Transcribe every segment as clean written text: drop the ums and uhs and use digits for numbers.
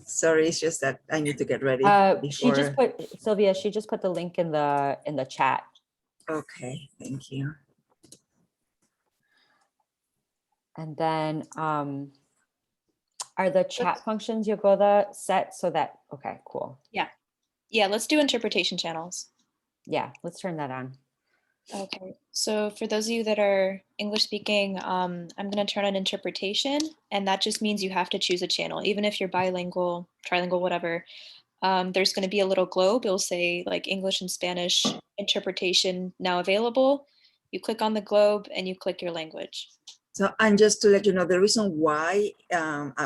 Sorry, it's just that I need to get ready She just before. put, Sylvia, she just put the link in the chat. Okay, thank you. And then are the chat functions Yogoda set so that, okay, cool. Yeah, let's do interpretation channels. Yeah, let's turn that on. Okay, so for those of you that are English speaking, I'm going to turn on interpretation, and that just means you have to choose a channel, even if you're bilingual, trilingual, whatever. There's going to be a little globe. It'll say like English and Spanish interpretation now available. You click on the globe and you click your language. So, and just to let you know, the reason why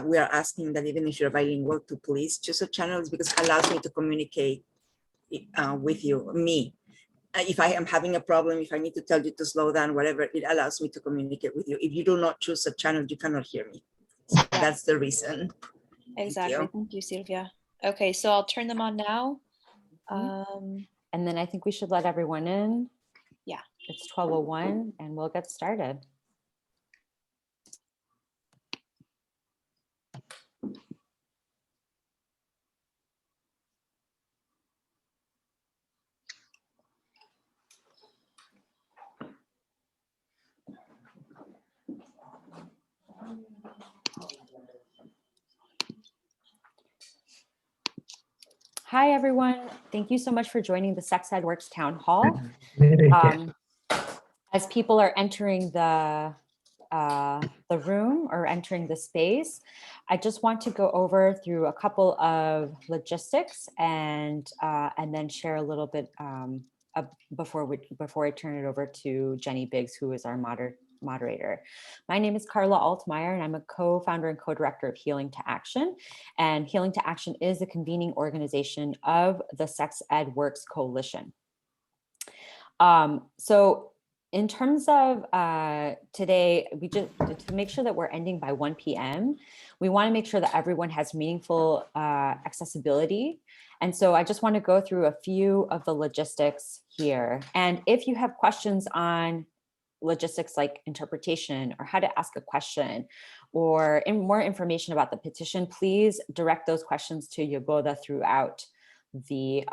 we are asking that even if you're bilingual to please choose a channel is because it allows me to communicate with you, me. If I am having a problem, if I need to tell you to slow down, whatever, it allows me to communicate with you. If you do not choose a channel, you cannot hear me. So that's the reason. Exactly. Thank you, Sylvia. Okay, so I'll turn them on now. And then I think we should let everyone in. Yeah. It's 12:01 and we'll get started. Hi, everyone. Thank you so much for joining the Ed Works Townhall. As people are entering the room or entering the space, I just want to go over through a couple of logistics and then share a little bit before I turn it over to Jenny Biggs, who is our moderator. My name is Carla Altmeyer, and I'm a co-founder and co-director of Healing to Action. And Healing to Action is the convening organization of the Sex Ed Works Coalition. So in terms of today, we just to make sure that we're ending by 1 p.m., we want to make sure that everyone has meaningful accessibility. And so I just want to go through a few of the logistics here. And if you have questions on logistics like interpretation or how to ask a question or more information about the petition, please direct those questions to Yogoda throughout the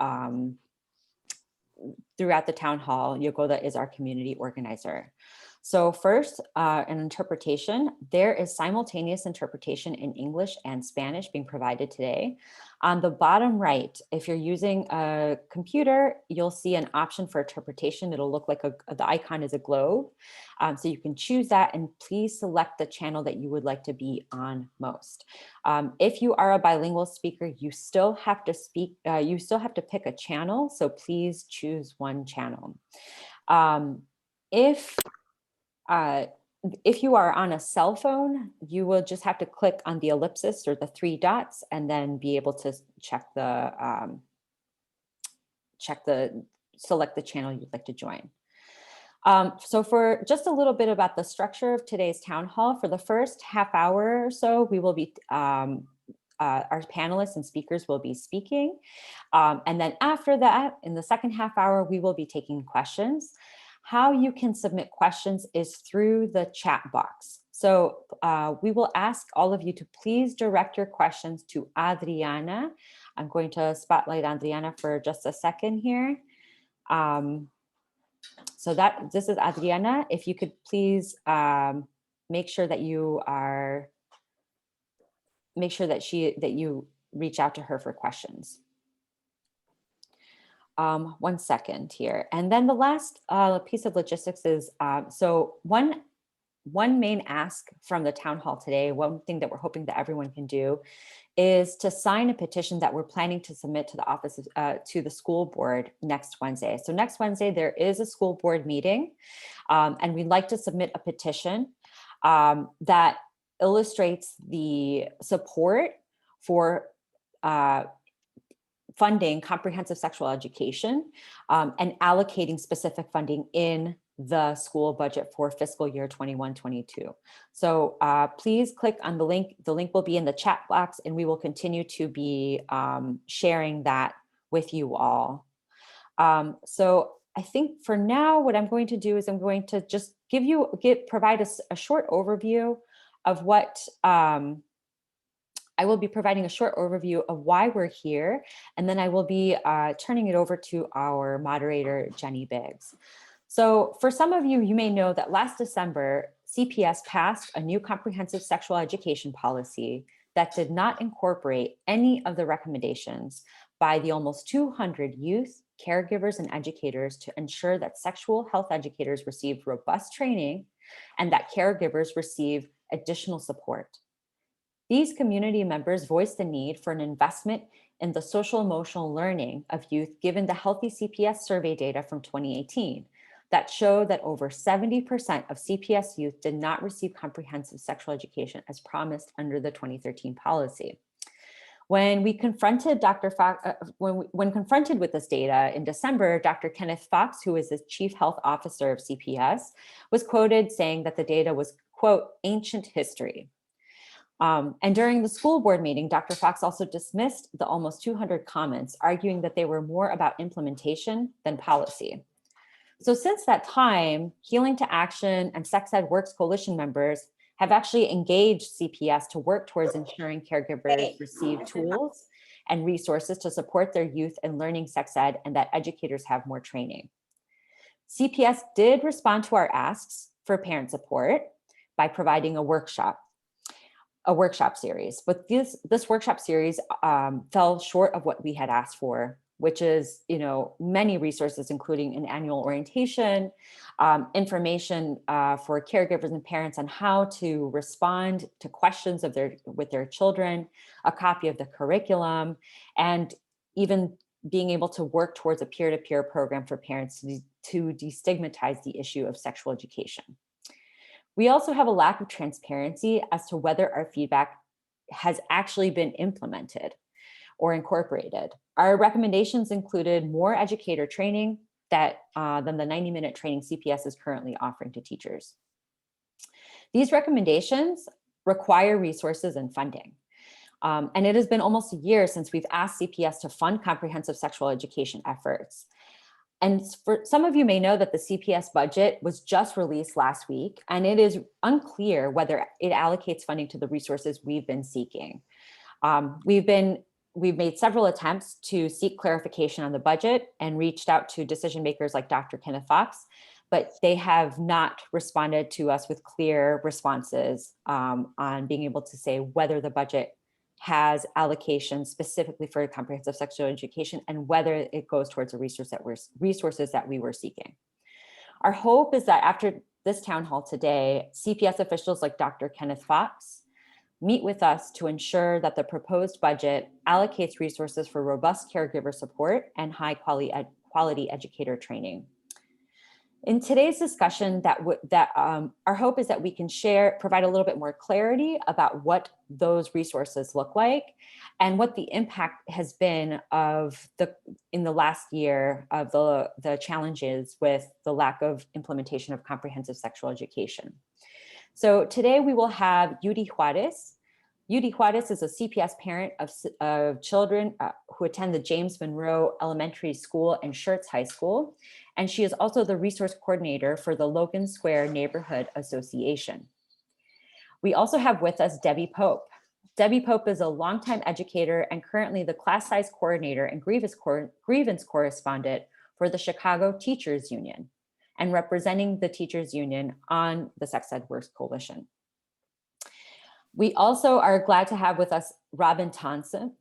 town hall. Yogoda is our community organizer. So first, an interpretation. There is simultaneous interpretation in English and Spanish being provided today. On the bottom right, if you're using a computer, you'll see an option for interpretation. It'll look like the icon is a globe. So you can choose that and please select the channel that you would like to be on most. If you are a bilingual speaker, you still have to pick a channel. So please choose one channel. If you are on a cell phone, you will just have to click on the ellipsis or the 3 dots and then be able to select the channel you'd like to join. So for just a little bit about the structure of today's town hall, for the first half hour or so, we will be our panelists and speakers will be speaking. And then after that, in the second half hour, we will be taking questions. How you can submit questions is through the chat box. So we will ask all of you to please direct your questions to Adriana. I'm going to spotlight Adriana for just a second here. So this is Adriana. If you could please make sure that you reach out to her for questions. 1 second here. And then the last piece of logistics is, so one main ask from the town hall today, one thing that we're hoping that everyone can do is to sign a petition that we're planning to submit to the office, to the school board next Wednesday. So next Wednesday, there is a school board meeting, and we'd like to submit a petition that illustrates the support for funding comprehensive sexual education and allocating specific funding in the school budget for fiscal year 21-22. So please click on the link. The link will be in the chat box and we will continue to be sharing that with you all. So I think for now, what I'm going to do is I'm going to just provide a short overview of what I will be providing a short overview of why we're here, and then I will be turning it over to our moderator, Jenny Biggs. So for some of you, you may know that last December, CPS passed a new comprehensive sexual education policy that did not incorporate any of the recommendations by the almost 200 youth, caregivers, and educators to ensure that sexual health educators receive robust training and that caregivers receive additional support. These community members voiced the need for an investment in the social emotional learning of youth given the Healthy CPS survey data from 2018 that showed that over 70% of CPS youth did not receive comprehensive sexual education as promised under the 2013 policy. When we confronted Dr. Fox, when confronted with this data in December, Dr. Kenneth Fox, who is the Chief Health Officer of CPS, was quoted saying that the data was, quote, ancient history. And during the school board meeting, Dr. Fox also dismissed the almost 200 comments, arguing that they were more about implementation than policy. So since that time, Healing to Action and Sex Ed Works Coalition members have actually engaged CPS to work towards ensuring caregivers receive tools and resources to support their youth in learning sex ed and that educators have more training. CPS did respond to our asks for parent support by providing a workshop series, but this workshop series fell short of what we had asked for, which is, many resources, including an annual orientation, information for caregivers and parents on how to respond to questions with their children, a copy of the curriculum, and even being able to work towards a peer-to-peer program for parents to destigmatize the issue of sexual education. We also have a lack of transparency as to whether our feedback has actually been implemented or incorporated. Our recommendations included more educator training than the 90-minute training CPS is currently offering to teachers. These recommendations require resources and funding. And it has been almost a year since we've asked CPS to fund comprehensive sexual education efforts. And for some of you may know that the CPS budget was just released last week, and it is unclear whether it allocates funding to the resources we've been seeking. We've made several attempts to seek clarification on the budget and reached out to decision makers like Dr. Kenneth Fox, but they have not responded to us with clear responses on being able to say whether the budget has allocation specifically for comprehensive sexual education and whether it goes towards the resources that we were seeking. Our hope is that after this town hall today, CPS officials like Dr. Kenneth Fox meet with us to ensure that the proposed budget allocates resources for robust caregiver support and high quality educator training. In today's discussion, our hope is that we can provide a little bit more clarity about what those resources look like and what the impact has been in the last year of the challenges with the lack of implementation of comprehensive sexual education. So today we will have Yuri Juarez. Yuri Juarez is a CPS parent of children who attend the James Monroe Elementary School and Schertz High School. And she is also the resource coordinator for the Logan Square Neighborhood Association. We also have with us Debbie Pope. Debbie Pope is a longtime educator and currently the class size coordinator and grievance correspondent for the Chicago Teachers Union and representing the Teachers Union on the Sex Ed Works Coalition. We also are glad to have with us Robin Thompson.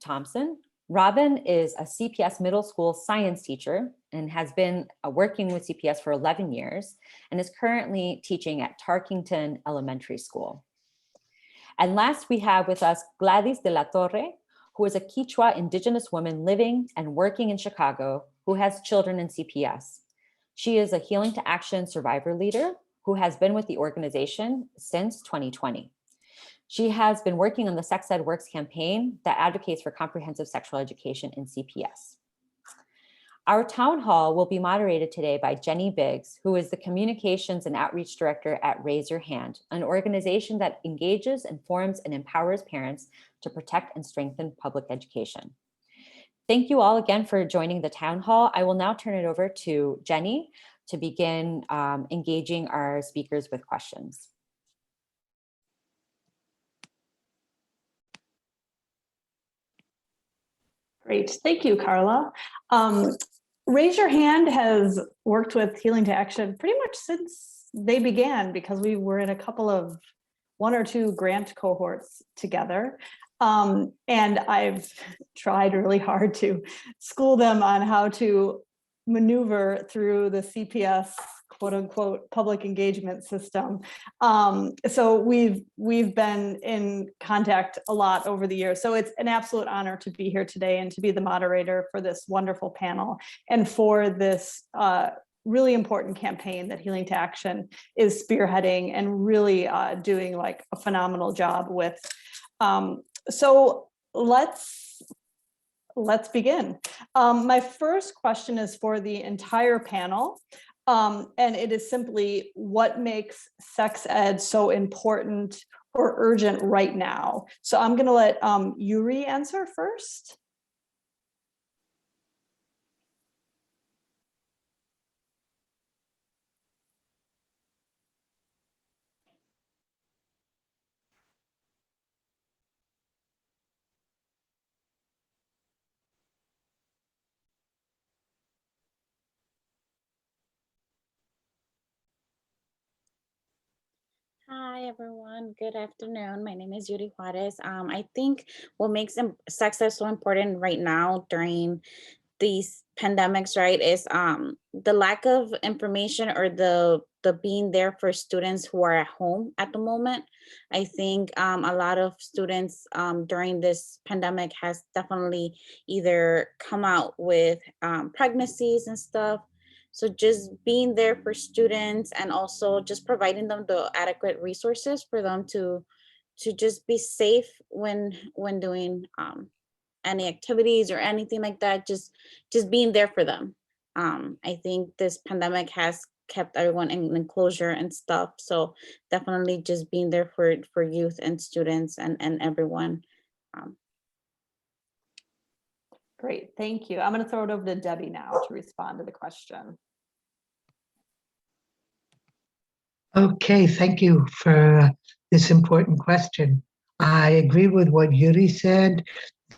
Robin is a CPS middle school science teacher and has been working with CPS for 11 years and is currently teaching at Tarkington Elementary School. And last, we have with us Gladys de la Torre, who is a Quechua indigenous woman living and working in Chicago who has children in CPS. She is a Healing to Action survivor leader who has been with the organization since 2020. She has been working on the Sex Ed Works campaign that advocates for comprehensive sexual education in CPS. Our town hall will be moderated today by Jenny Biggs, who is the Communications and Outreach Director at Raise Your Hand, an organization that engages, informs, and empowers parents to protect and strengthen public education. Thank you all again for joining the town hall. I will now turn it over to Jenny to begin engaging our speakers with questions. Great, thank you, Carla. Raise Your Hand has worked with Healing to Action pretty much since they began, because we were in a couple of 1 or 2 grant cohorts together. And I've tried really hard to school them on how to maneuver through the CPS quote unquote public engagement system. So we've been in contact a lot over the years. So it's an absolute honor to be here today and to be the moderator for this wonderful panel and for this really important campaign that Healing to Action is spearheading and really doing like a phenomenal job with. So let's begin. My first question is for the entire panel. And it is simply, what makes sex ed so important or urgent right now? So I'm going to let Yuri answer first. Hi, everyone. Good afternoon. My name is Yuri Juarez. I think what makes sex ed so important right now during these pandemics, right, is the lack of information or the being there for students who are at home at the moment. I think a lot of students during this pandemic has definitely either come out with pregnancies and stuff. So just being there for students and also just providing them the adequate resources for them to just be safe when doing any activities or anything like that, just being there for them. I think this pandemic has kept everyone in enclosure and stuff. So definitely just being there for youth and students and everyone. Great, thank you. I'm going to throw it over to Debbie now to respond to the question. Okay, thank you for this important question. I agree with what Yuri said.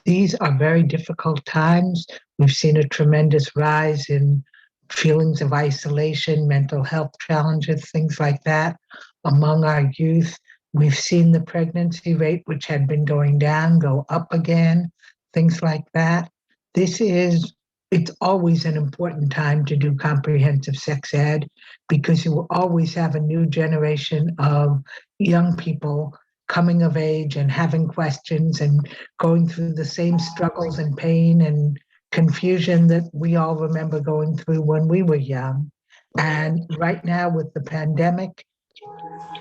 These are very difficult times. We've seen a tremendous rise in feelings of isolation, mental health challenges, things like that among our youth. We've seen the pregnancy rate, which had been going down, go up again, things like that. It's always an important time to do comprehensive sex ed, because you will always have a new generation of young people coming of age and having questions and going through the same struggles and pain and confusion that we all remember going through when we were young. And right now with the pandemic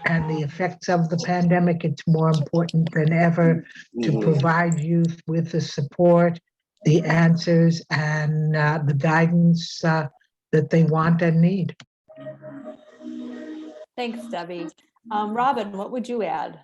and the effects of the pandemic, it's more important than ever to provide youth with the support, the answers, and the guidance that they want and need. Thanks, Debbie. Robin, what would you add?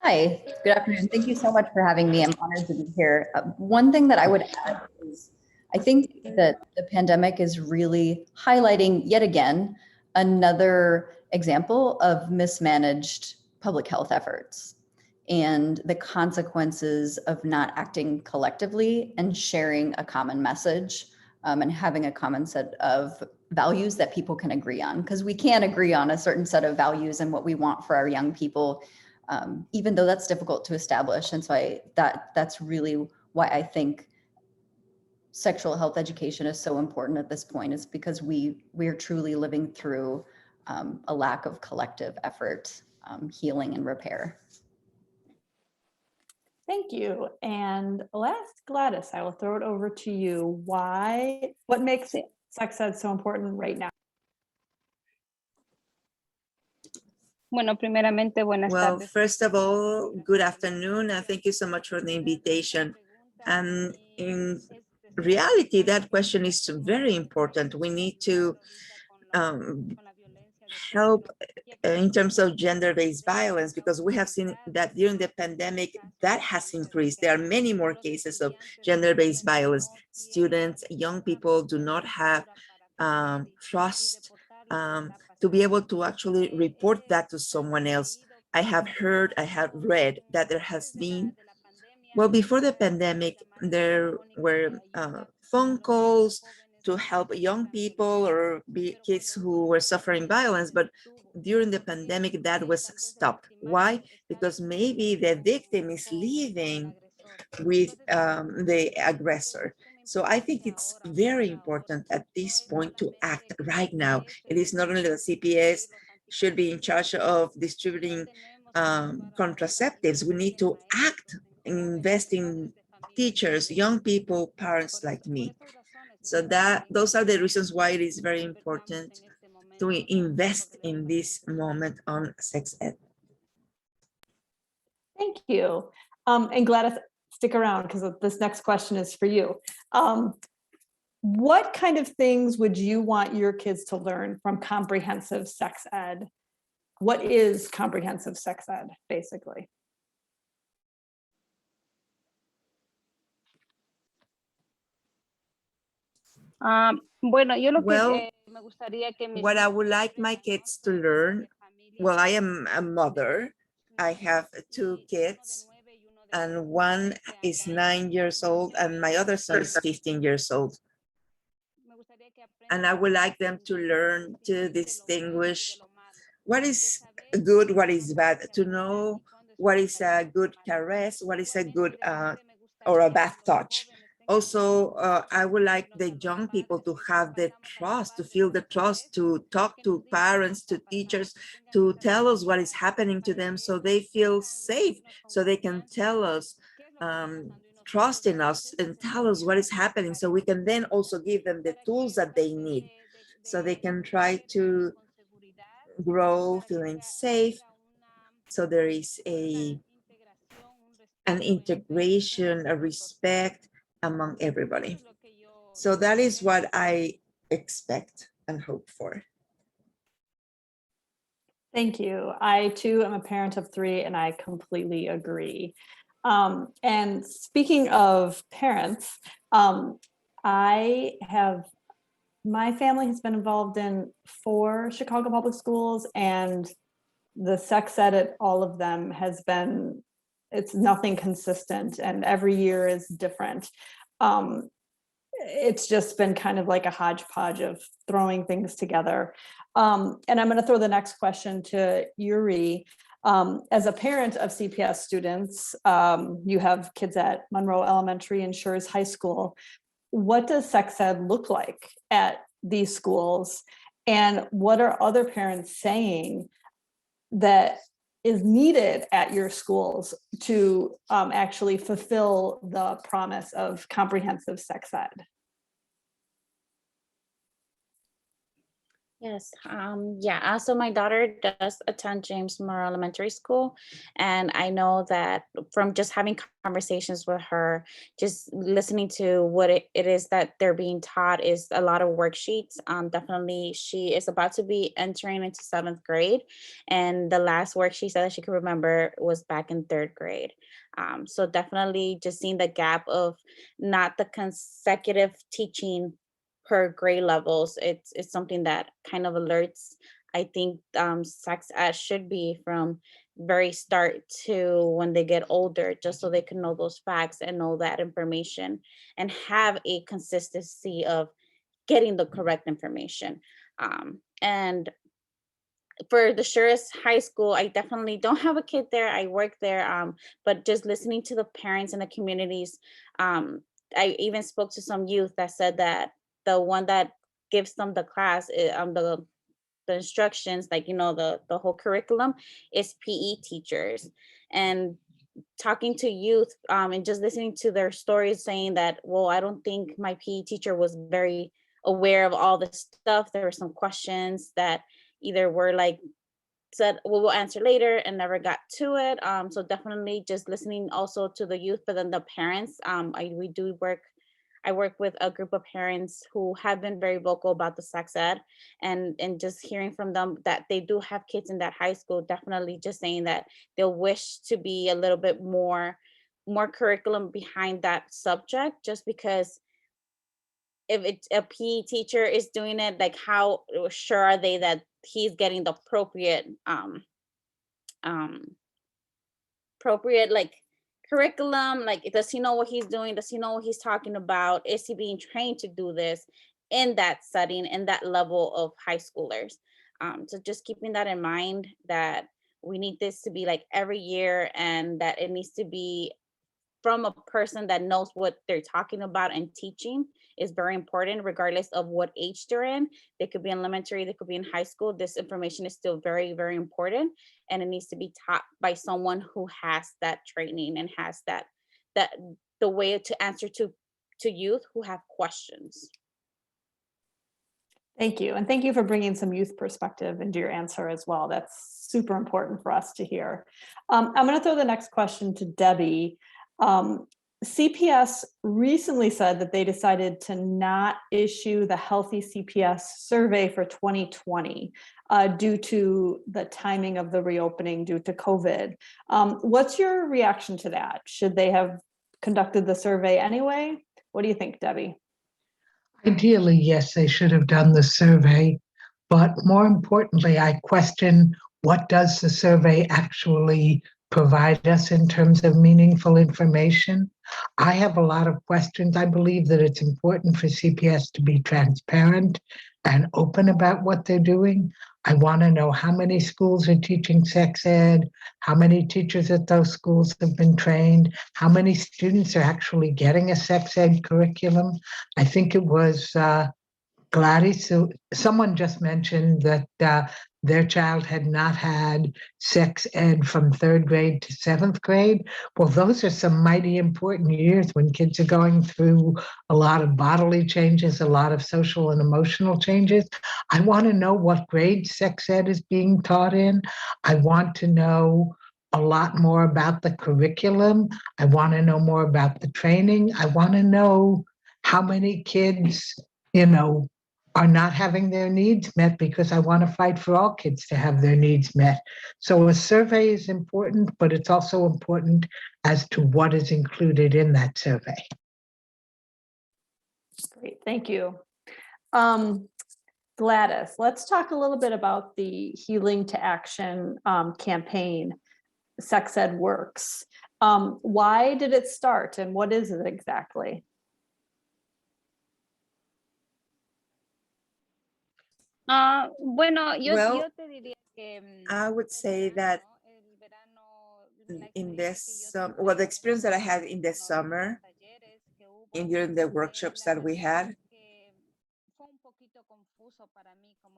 Hi, good afternoon. Thank you so much for having me. I'm honored to be here. One thing that I would add is I think that the pandemic is really highlighting yet again another example of mismanaged public health efforts and the consequences of not acting collectively and sharing a common message and having a common set of values that people can agree on, because we can agree on a certain set of values and what we want for our young people, even though that's difficult to establish. And so that's really why I think sexual health education is so important at this point, is because we're truly living through a lack of collective effort, healing and repair. Thank you. And last, Gladys, I will throw it over to you. What makes sex ed so important right now? Bueno, primeramente, buenas Well, tardes. first of all, good afternoon, and thank you so much for the invitation. And in reality, that question is very important. We need to help in terms of gender-based violence, because we have seen that during the pandemic that has increased. There are many more cases of gender-based violence. Students, young people do not have trust to be able to actually report that to someone else. I have heard, I have read that there has been Well, before the pandemic, there were phone calls to help young people or kids who were suffering violence, but during the pandemic, that was stopped. Why? Because maybe the victim is living with the aggressor. So I think it's very important at this point to act right now. It is not only the CPS should be in charge of distributing contraceptives. We need to act, invest in teachers, young people, parents like me. So those are the reasons why it is very important to invest in this moment on sex ed. Thank you. And Gladys, stick around because this next question is for you. What kind of things would you want your kids to learn from comprehensive sex ed? What is comprehensive sex ed, basically? Bueno, yo lo que Well, me gustaría que mis what I hijos would like my kids to learn, well, I am a mother. I have two kids, and one is 9 years old, and my other son is 15 years old. And I would like them to learn to distinguish what is good, what is bad, to know what is a good caress, what is a good or a bad touch. Also, I would like the young people to have the trust, to feel the trust, to talk to parents, to teachers, to tell us what is happening to them so they feel safe, so they can tell us, trust in us and tell us what is happening so we can then also give them the tools that they need so they can try to grow feeling safe. So there is an integration, a respect among everybody. So that is what I expect and hope for. Thank you. I too am a parent of 3 and I completely agree. And speaking of parents, my family has been involved in 4 Chicago public schools, and the sex ed at all of them has been, it's nothing consistent, and every year is different. It's just been kind of like a hodgepodge of throwing things together. And I'm going to throw the next question to Yuri. As a parent of CPS students, you have kids at Monroe Elementary and Schurz High School. What does sex ed look like at these schools? And what are other parents saying that is needed at your schools to actually fulfill the promise of comprehensive sex ed? Yes, yeah. So my daughter does attend James Monroe Elementary School, and I know that from just having conversations with her, just listening to what it is that they're being taught is a lot of worksheets. Definitely, she is about to be entering into 7th grade, and the last worksheet that she could remember was back in 3rd grade. So definitely, just seeing the gap of not the consecutive teaching per grade levels, it's something that kind of alerts. I think sex ed should be from very start to when they get older, just so they can know those facts and know that information and have a consistency of getting the correct information. And for the Schurz High School, I definitely don't have a kid there. I work there, but just listening to the parents and the communities, I even spoke to some youth that said that the one that gives them the class, the instructions, like, the whole curriculum is PE teachers. And talking to youth, and just listening to their stories saying that, well, I don't think my PE teacher was very aware of all the stuff. There were some questions that either were like said, well, we'll answer later and never got to it. So definitely just listening also to the youth, but then the parents. I work with a group of parents who have been very vocal about the sex ed, and just hearing from them that they do have kids in that high school, definitely just saying that they'll wish to be a little bit more curriculum behind that subject, just because if it's a PE teacher is doing it, like how sure are they that he's getting the appropriate like curriculum? Like, does he know what he's doing? Does he know what he's talking about? Is he being trained to do this in that setting, in that level of high schoolers? So just keeping that in mind, that we need this to be like every year, and that it needs to be from a person that knows what they're talking about and teaching is very important, regardless of what age they're in. They could be in elementary, they could be in high school. This information is still very, very important, and it needs to be taught by someone who has that training and has that the way to answer to youth who have questions. Thank you. And thank you for bringing some youth perspective into your answer as well. That's super important for us to hear. I'm going to throw the next question to Debbie. CPS recently said that they decided to not issue the Healthy CPS survey for 2020 due to the timing of the reopening due to COVID. What's your reaction to that? Should they have conducted the survey anyway? What do you think, Debbie? Ideally, yes, they should have done the survey. But more importantly, I question, what does the survey actually provide us in terms of meaningful information? I have a lot of questions. I believe that it's important for CPS to be transparent and open about what they're doing. I want to know how many schools are teaching sex ed, how many teachers at those schools have been trained, how many students are actually getting a sex ed curriculum. I think it was Gladys, so someone just mentioned that their child had not had sex ed from 3rd grade to 7th grade. Well, those are some mighty important years when kids are going through a lot of bodily changes, a lot of social and emotional changes. I want to know what grade sex ed is being taught in. I want to know a lot more about the curriculum. I want to know more about the training. I want to know how many kids, are not having their needs met, because I want to fight for all kids to have their needs met. So a survey is important, but it's also important as to what is included in that survey. Great, thank you. Gladys, let's talk a little bit about the Healing to Action campaign, Sex Ed Works. Why did it start, and what is it exactly? Bueno, Well, yo te diría que, I would say that el verano, in this, well, the experience that I had in the summer, during the workshops that we had,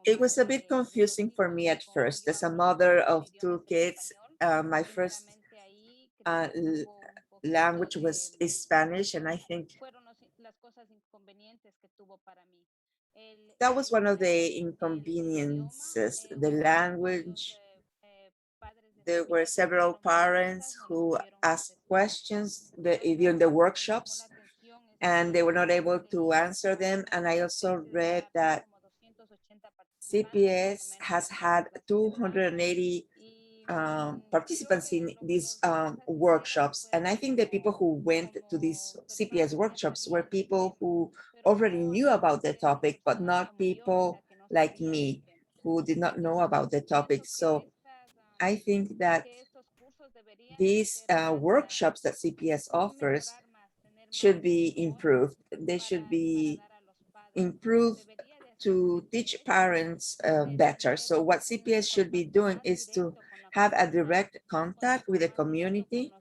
it was a bit confusing for me at first. As a mother of 2 kids, my first language is Spanish, and I think that was one of the inconveniences, the language. There were several parents who asked questions during the workshops, and they were not able to answer them. And I also read that CPS has had 280 participants in these workshops. And I think the people who went to these CPS workshops were people who already knew about the topic, but not people like me who did not know about the topic. So I think that these workshops that CPS offers should be improved. They should be improved to teach parents better. So what CPS should be doing is to have a direct contact with the community,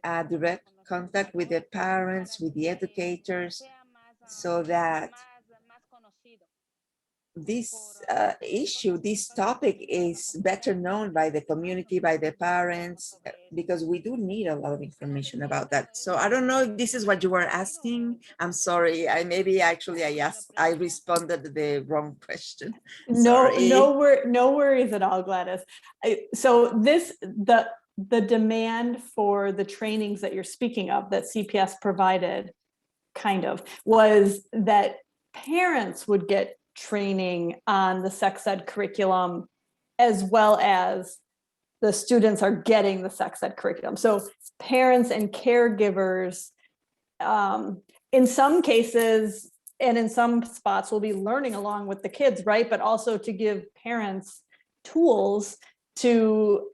a direct contact with the parents, with the educators, so that this issue, this topic is better known by the community, by the parents, because we do need a lot of information about that. So I don't know if this is what you were asking. I'm sorry. I responded the wrong question. No worries at all, Gladys. So the demand for the trainings that you're speaking of that CPS provided was that parents would get training on the sex ed curriculum, as well as the students are getting the sex ed curriculum. So parents and caregivers, in some cases and in some spots, will be learning along with the kids, right? But also to give parents tools to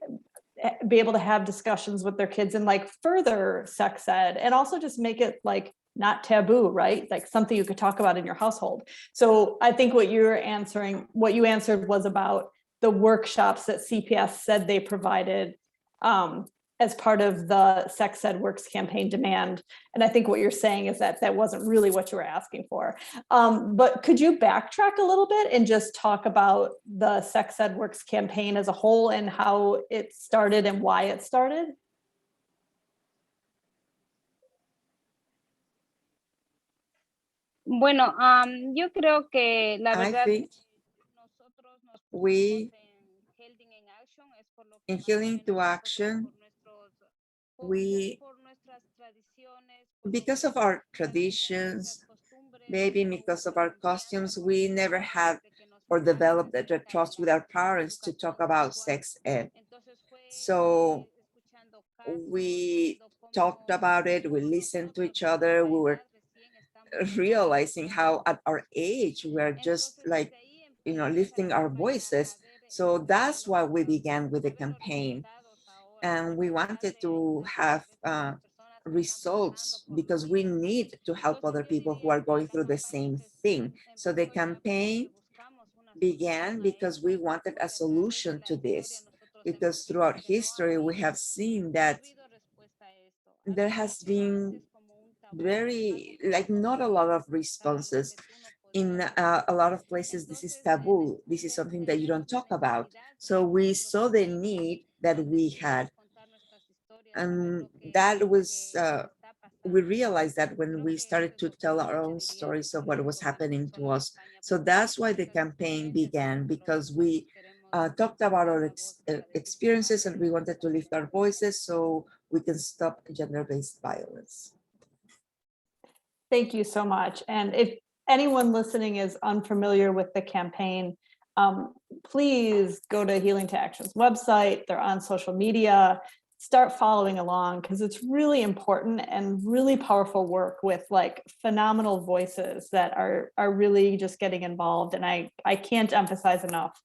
be able to have discussions with their kids and like further sex ed, and also just make it like not taboo, right? Like something you could talk about in your household. So I think what you answered was about the workshops that CPS said they provided as part of the Sex Ed Works campaign demand. And I think what you're saying is that that wasn't really what you were asking for. But could you backtrack a little bit and just talk about the Sex Ed Works campaign as a whole and how it started and why it started? Bueno, yo creo que la I verdad think nosotros nos we, pusimos en Healing in Action es por lo que in más o Healing to menos Action, we, por nuestras tradiciones, because of our traditions, maybe because of our costumes, we never had or developed the trust with our parents to talk about sex ed. So we talked about it, we listened to each other, we were realizing how at our age we are just like, lifting our voices. So that's why we began with the campaign, and we wanted to have results because we need to help other people who are going through the same thing. So the campaign began because we wanted a solution to this, because throughout history we have seen that there has been very, like, not a lot of responses. In a lot of places, this is taboo. This is something that you don't talk about. So we saw the need that we had. And that was, we realized that when we started to tell our own stories of what was happening to us. So that's why the campaign began, because we talked about our experiences and we wanted to lift our voices so we can stop gender-based violence. Thank you so much. And if anyone listening is unfamiliar with the campaign, please go to Healing to Action's website. They're on social media. Start following along because it's really important and really powerful work with like phenomenal voices that are really just getting involved. And I can't emphasize enough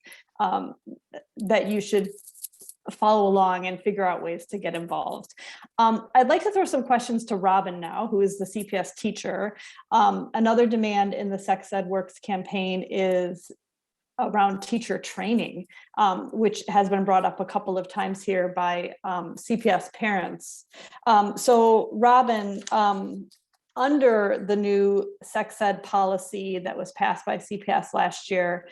that you should follow along and figure out ways to get involved. I'd like to throw some questions to Robin now, who is the CPS teacher. Another demand in the Sex Ed Works campaign is around teacher training, which has been brought up a couple of times here by CPS parents. So Robin, under the new sex ed policy that was passed by CPS last year,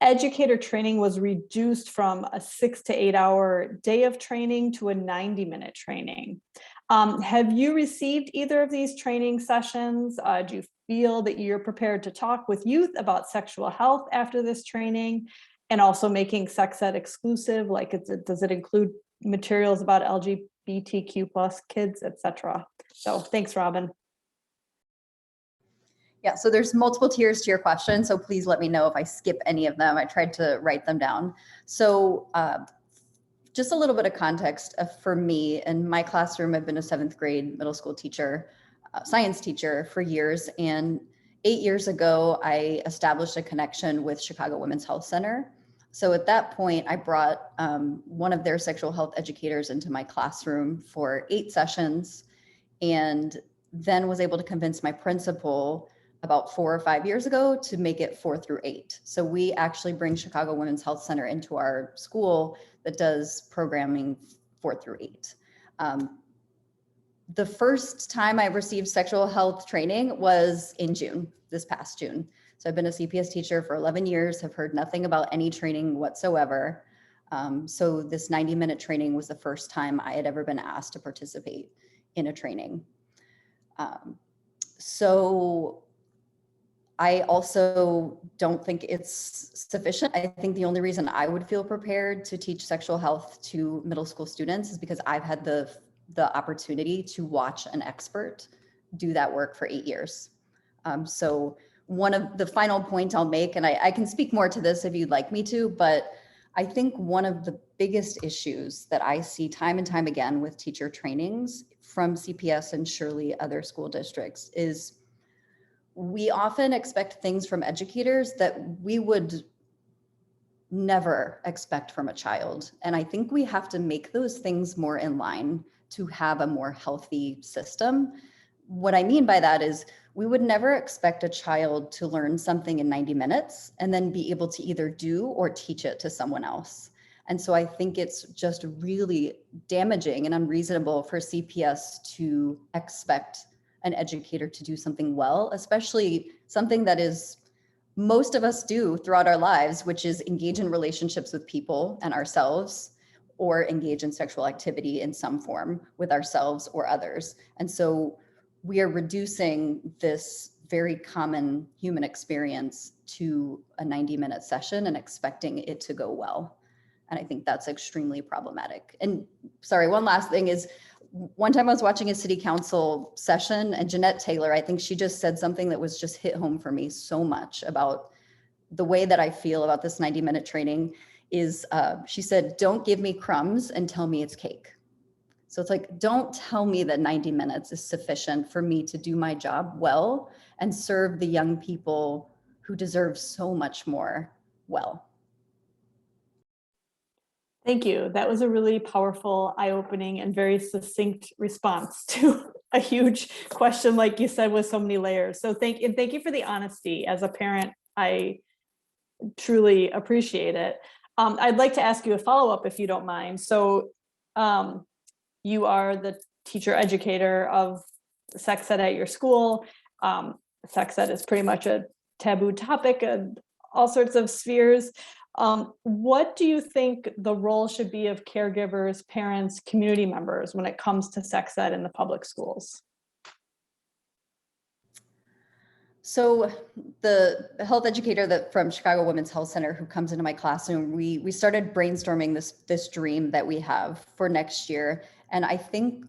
educator training was reduced from a 6 to 8 hour day of training to a 90-minute training. Have you received either of these training sessions? Do you feel that you're prepared to talk with youth about sexual health after this training, and also making sex ed exclusive? Like, does it include materials about LGBTQ plus kids, etc.? So thanks, Robin. Yeah, so there's multiple tiers to your question, so please let me know if I skip any of them. I tried to write them down. So just a little bit of context for me. In my classroom, I've been a 7th grade middle school teacher, science teacher for years. And 8 years ago, I established a connection with Chicago Women's Health Center. So at that point, I brought one of their sexual health educators into my classroom for 8 sessions, and then was able to convince my principal about 4 or 5 years ago to make it 4 through 8. So we actually bring Chicago Women's Health Center into our school that does programming 4 through 8. The first time I received sexual health training was in June, this past June. So I've been a CPS teacher for 11 years, have heard nothing about any training whatsoever. So this 90-minute training was the first time I had ever been asked to participate in a training. So I also don't think it's sufficient. I think the only reason I would feel prepared to teach sexual health to middle school students is because I've had the opportunity to watch an expert do that work for 8 years. So one of the final point I'll make, and I can speak more to this if you'd like me to, but I think one of the biggest issues that I see time and time again with teacher trainings from CPS and surely other school districts is we often expect things from educators that we would never expect from a child. And I think we have to make those things more in line to have a more healthy system. What I mean by that is we would never expect a child to learn something in 90 minutes and then be able to either do or teach it to someone else. And so I think it's just really damaging and unreasonable for CPS to expect an educator to do something well, especially something that is most of us do throughout our lives, which is engage in relationships with people and ourselves, or engage in sexual activity in some form with ourselves or others. And so we are reducing this very common human experience to a 90-minute session and expecting it to go well. And I think that's extremely problematic. And sorry, one last thing is, one time I was watching a city council session and Jeanette Taylor, I think she just said something that was just hit home for me so much about the way that I feel about this 90-minute training is, she said, don't give me crumbs and tell me it's cake. So it's like, don't tell me that 90 minutes is sufficient for me to do my job well and serve the young people who deserve so much more well. Thank you. That was a really powerful, eye-opening, and very succinct response to a huge question, like you said, with so many layers. So thank you for the honesty. As a parent, I truly appreciate it. I'd like to ask you a follow-up if you don't mind. So you are the teacher educator of sex ed at your school. Sex ed is pretty much a taboo topic in all sorts of spheres. What do you think the role should be of caregivers, parents, community members when it comes to sex ed in the public schools? So the health educator from Chicago Women's Health Center who comes into my classroom, we started brainstorming this dream that we have for next year. And I think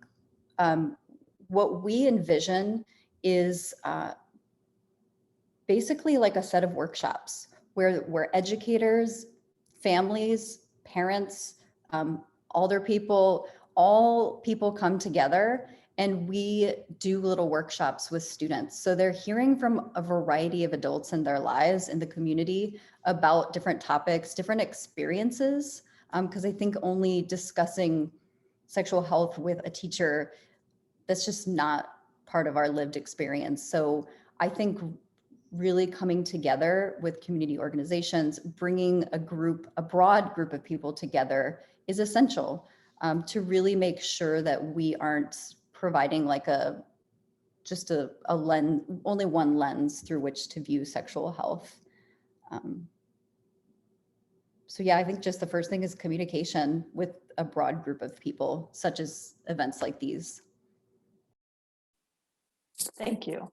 what we envision is basically like a set of workshops where educators, families, parents, older people, all people come together and we do little workshops with students. So they're hearing from a variety of adults in their lives in the community about different topics, different experiences, because I think only discussing sexual health with a teacher, that's just not part of our lived experience. So I think really coming together with community organizations, bringing a broad group of people together is essential to really make sure that we aren't providing like just a lens, only one lens through which to view sexual health. So yeah, I think just the first thing is communication with a broad group of people, such as events like these. Thank you.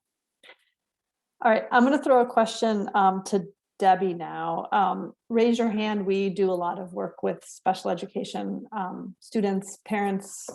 All right, I'm going to throw a question to Debbie now. Raise your hand. We do a lot of work with special education students, parents,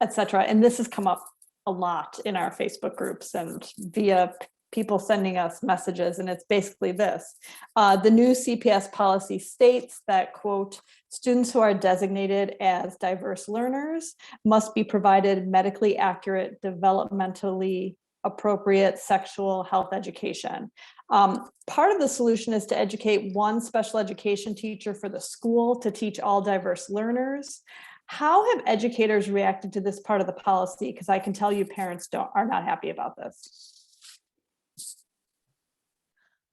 etc. And this has come up a lot in our Facebook groups and via people sending us messages. And it's basically this. The new CPS policy states that, quote, students who are designated as diverse learners must be provided medically accurate, developmentally appropriate sexual health education. Part of the solution is to educate one special education teacher for the school to teach all diverse learners. How have educators reacted to this part of the policy? Because I can tell you parents are not happy about this.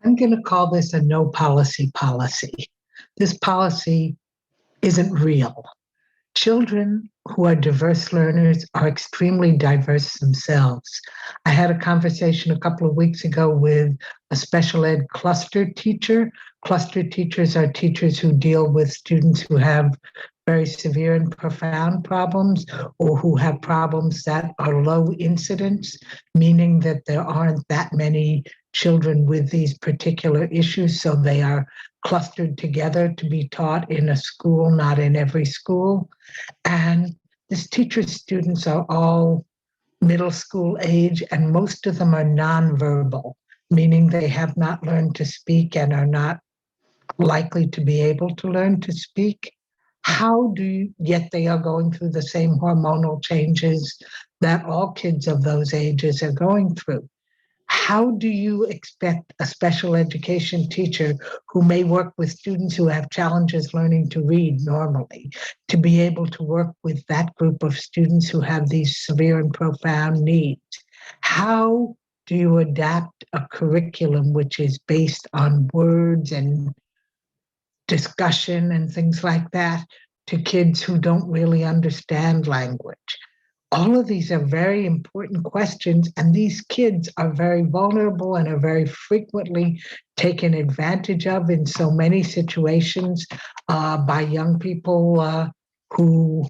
I'm going to call this a no policy policy. This policy isn't real. Children who are diverse learners are extremely diverse themselves. I had a conversation a couple of weeks ago with a special ed cluster teacher. Cluster teachers are teachers who deal with students who have very severe and profound problems or who have problems that are low incidence, meaning that there aren't that many children with these particular issues, so they are clustered together to be taught in a school, not in every school. And this teacher's students are all middle school age, and most of them are nonverbal, meaning they have not learned to speak and are not likely to be able to learn to speak. Yet they are going through the same hormonal changes that all kids of those ages are going through. how do you expect a special education teacher who may work with students who have challenges learning to read normally to be able to work with that group of students who have these severe and profound needs? How do you adapt a curriculum which is based on words and discussion and things like that to kids who don't really understand language? All of these are very important questions, and these kids are very vulnerable and are very frequently taken advantage of in so many situations by young people who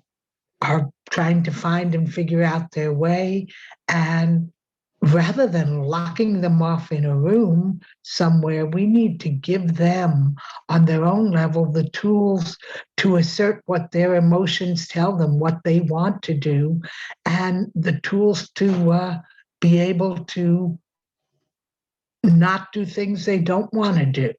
are trying to find and figure out their way. And rather than locking them off in a room somewhere, we need to give them on their own level the tools to assert what their emotions tell them, what they want to do, and the tools to be able to not do things they don't want to do.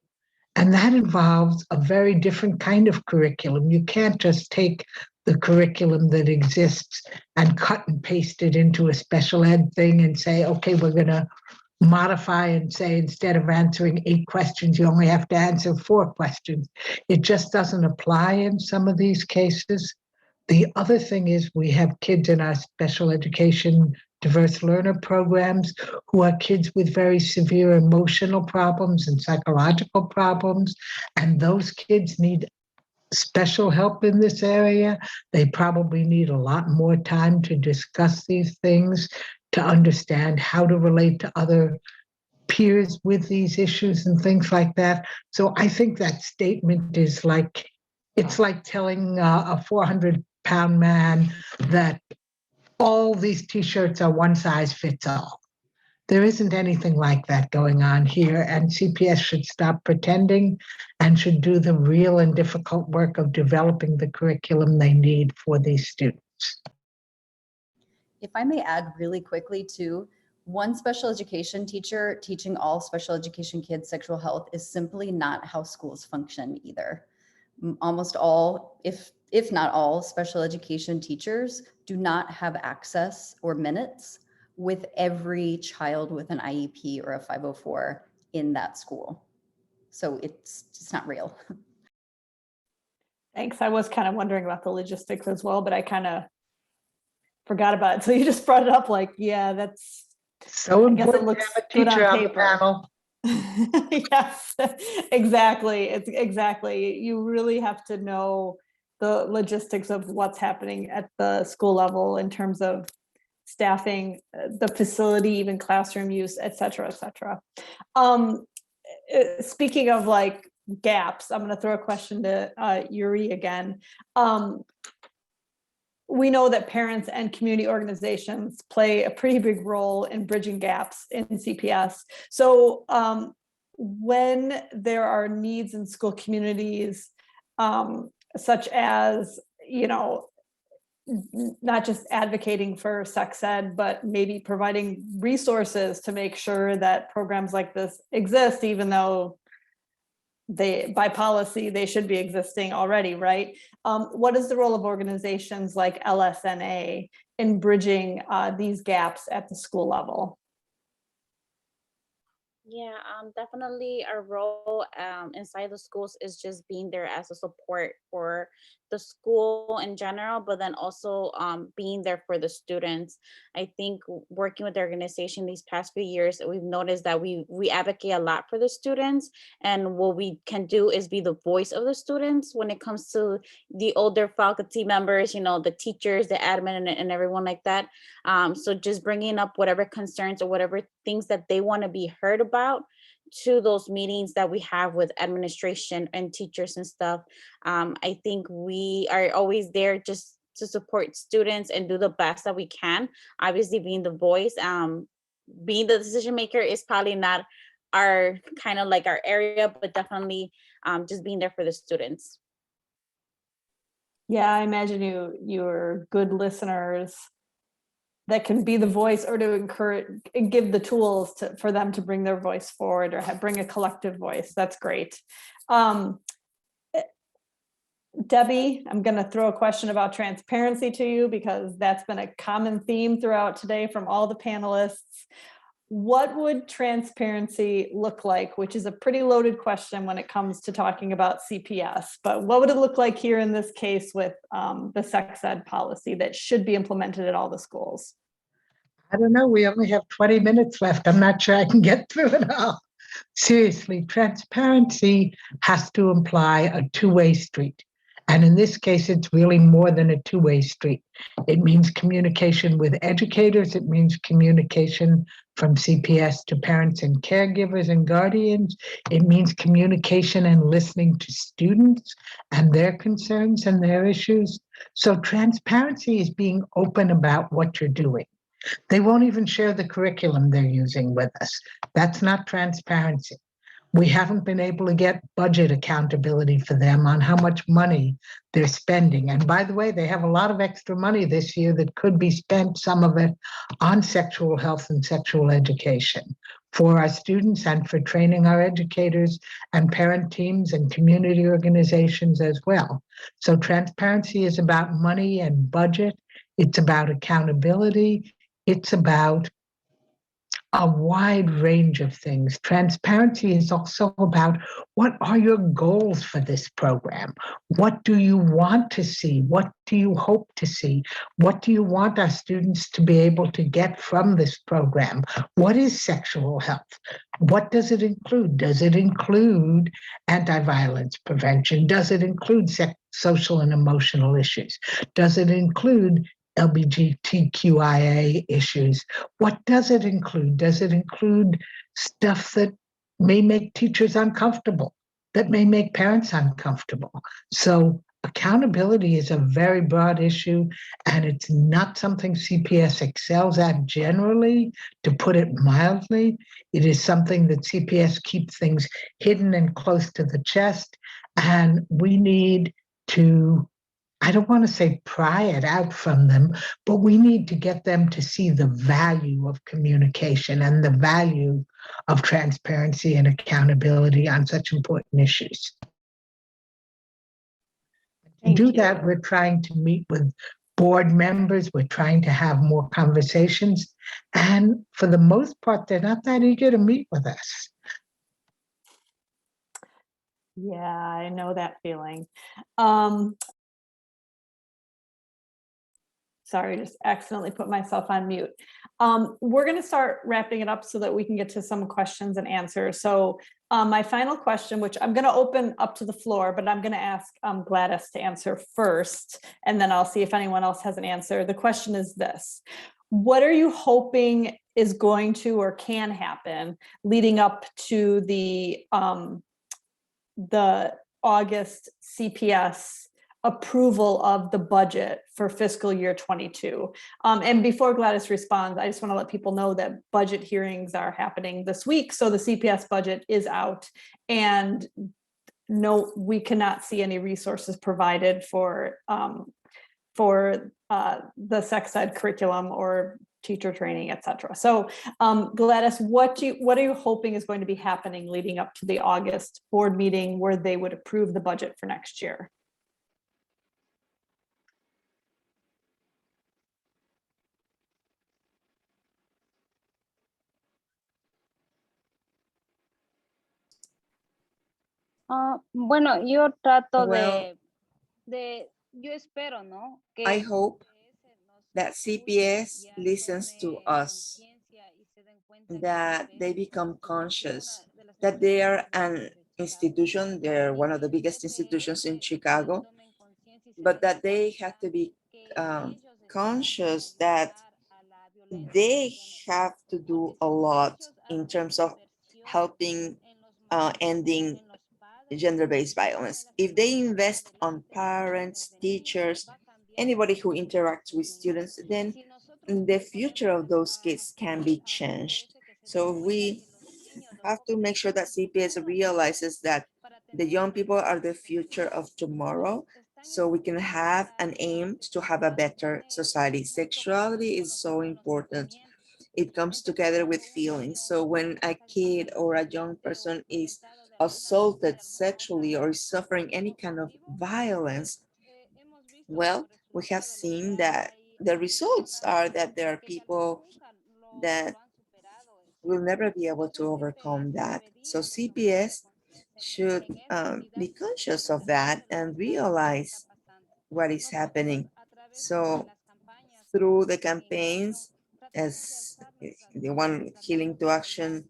And that involves a very different kind of curriculum. You can't just take the curriculum that exists and cut and paste it into a special ed thing and say, okay, we're going to modify and say instead of answering 8 questions, you only have to answer 4 questions. It just doesn't apply in some of these cases. The other thing is we have kids in our special education diverse learner programs who are kids with very severe emotional problems and psychological problems, and those kids need special help in this area. They probably need a lot more time to discuss these things, to understand how to relate to other peers with these issues and things like that. So I think that statement is like, it's like telling a 400-pound man that all these t-shirts are one size fits all. There isn't anything like that going on here, and CPS should stop pretending and should do the real and difficult work of developing the curriculum they need for these students. If I may add really quickly too, one special education teacher teaching all special education kids sexual health is simply not how schools function either. Almost all, if not all, special education teachers do not have access or minutes with every child with an IEP or a 504 in that school. So it's just not real. Thanks. I was kind of wondering about the logistics as well, but I kind of forgot about it. So you just brought it up like, yeah, that's so I guess it important looks to have a good teacher on on the paper. panel. Yes, exactly. It's exactly. You really have to know the logistics of what's happening at the school level in terms of staffing, the facility, even classroom use, et cetera, et cetera. Speaking of like gaps, I'm going to throw a question to Yuri again. We know that parents and community organizations play a pretty big role in bridging gaps in CPS. So when there are needs in school communities, such as, you know, not just advocating for sex ed, but maybe providing resources to make sure that programs like this exist, even though they, by policy, they should be existing already, right? What is the role of organizations like LSNA in bridging these gaps at the school level? Yeah, definitely our role inside the schools is just being there as a support for the school in general, but then also being there for the students. I think working with the organization these past few years, we've noticed that we advocate a lot for the students, and what we can do is be the voice of the students when it comes to the older faculty members, you know, the teachers, the admin, and everyone like that. So just bringing up whatever concerns or whatever things that they want to be heard about to those meetings that we have with administration and teachers and stuff. I think we are always there just to support students and do the best that we can. Obviously, being the voice, being the decision maker is probably not our kind of like our area, but definitely just being there for the students. Yeah, I imagine you're good listeners that can be the voice or to encourage and give the tools for them to bring their voice forward or bring a collective voice. That's great. Debbie, I'm going to throw a question about transparency to you because that's been a common theme throughout today from all the panelists. what would transparency look like? Which is a pretty loaded question when it comes to talking about CPS, but what would it look like here in this case with the sex ed policy that should be implemented at all the schools? I don't know. We only have 20 minutes left. I'm not sure I can get through it all. Seriously, transparency has to imply a two-way street. And in this case, it's really more than a two-way street. It means communication with educators. It means communication from CPS to parents and caregivers and guardians. It means communication and listening to students and their concerns and their issues. So transparency is being open about what you're doing. They won't even share the curriculum they're using with us. That's not transparency. We haven't been able to get budget accountability for them on how much money they're spending. And by the way, they have a lot of extra money this year that could be spent, some of it on sexual health and sexual education for our students and for training our educators and parent teams and community organizations as well. So transparency is about money and budget. It's about accountability. It's about a wide range of things. Transparency is also about what are your goals for this program? What do you want to see? What do you hope to see? What do you want our students to be able to get from this program? What is sexual health? What does it include? Does it include anti-violence prevention? Does it include social and emotional issues? Does it include LGBTQIA issues? What does it include? Does it include stuff that may make teachers uncomfortable, that may make parents uncomfortable? So accountability is a very broad issue, and it's not something CPS excels at generally, to put it mildly. It is something that CPS keeps things hidden and close to the chest, and we need to, I don't want to say pry it out from them, but we need to get them to see the value of communication and the value of transparency and accountability on such important issues. To do that, we're trying to meet with board members. We're trying to have more conversations. And for the most part, they're not that eager to meet with us. Yeah, I know that feeling. Sorry, just accidentally put myself on mute. We're going to start wrapping it up so that we can get to some questions and answers. So my final question, which I'm going to open up to the floor, but I'm going to ask Gladys to answer first, and then I'll see if anyone else has an answer. The question is this: what are you hoping is going to or can happen leading up to the August CPS approval of the budget for fiscal year 22. And before Gladys responds, I just want to let people know that budget hearings are happening this week. So the CPS budget is out, and no, we cannot see any resources provided for the sex ed curriculum or teacher training, et cetera. So Gladys, what are you hoping is going to be happening leading up to the August board meeting where they would approve the budget for next year? Bueno, yo trato Well, yo espero, ¿no? I Que hope that CPS guiando listens to us, conciencia y se den cuenta que that they realmente become es conscious una de las that they are instituciones an más grandes de Chicago. institution, they're one of the biggest institutions in Chicago, Tomen conciencia y se but den that they have cuenta to be que ellos están conscious haciendo that llegar a la violencia they género, have to do porque a si lot ellos in hacen terms of inversión helping en los maestros, ending en los padres, gender-based es una de violence. las If they cosas que más invest on adelante va a parents, intervenir, teachers, va a cambiar la anybody who vida de los interacts with niños. students, then Si nosotros the nos future of ponemos those kids can be me changed. parece que se den So cuenta we que los niños, los have to jóvenes make sure tienen that CPS todo realizes that para the tener young una people are mejor the future sociedad. of tomorrow, Están so we can empujando have para an aim to have a Chicago better tiene society. mucho que ver Sexuality con is lo que so son los important. sentimientos. It comes Entonces, together with cuando un feelings. niño So when a está kid altamente or a young consciente o person is influenciado assaulted de alguna otra sexually or is suffering motivo any kind of positivo, violence, hemos visto well, como we have resultado seen that the results are that there are people nunca lo that han superado will never be able to overcome that. So CPS should be conscious of that and realize what is happening. So through the campaigns, as the one Healing to Action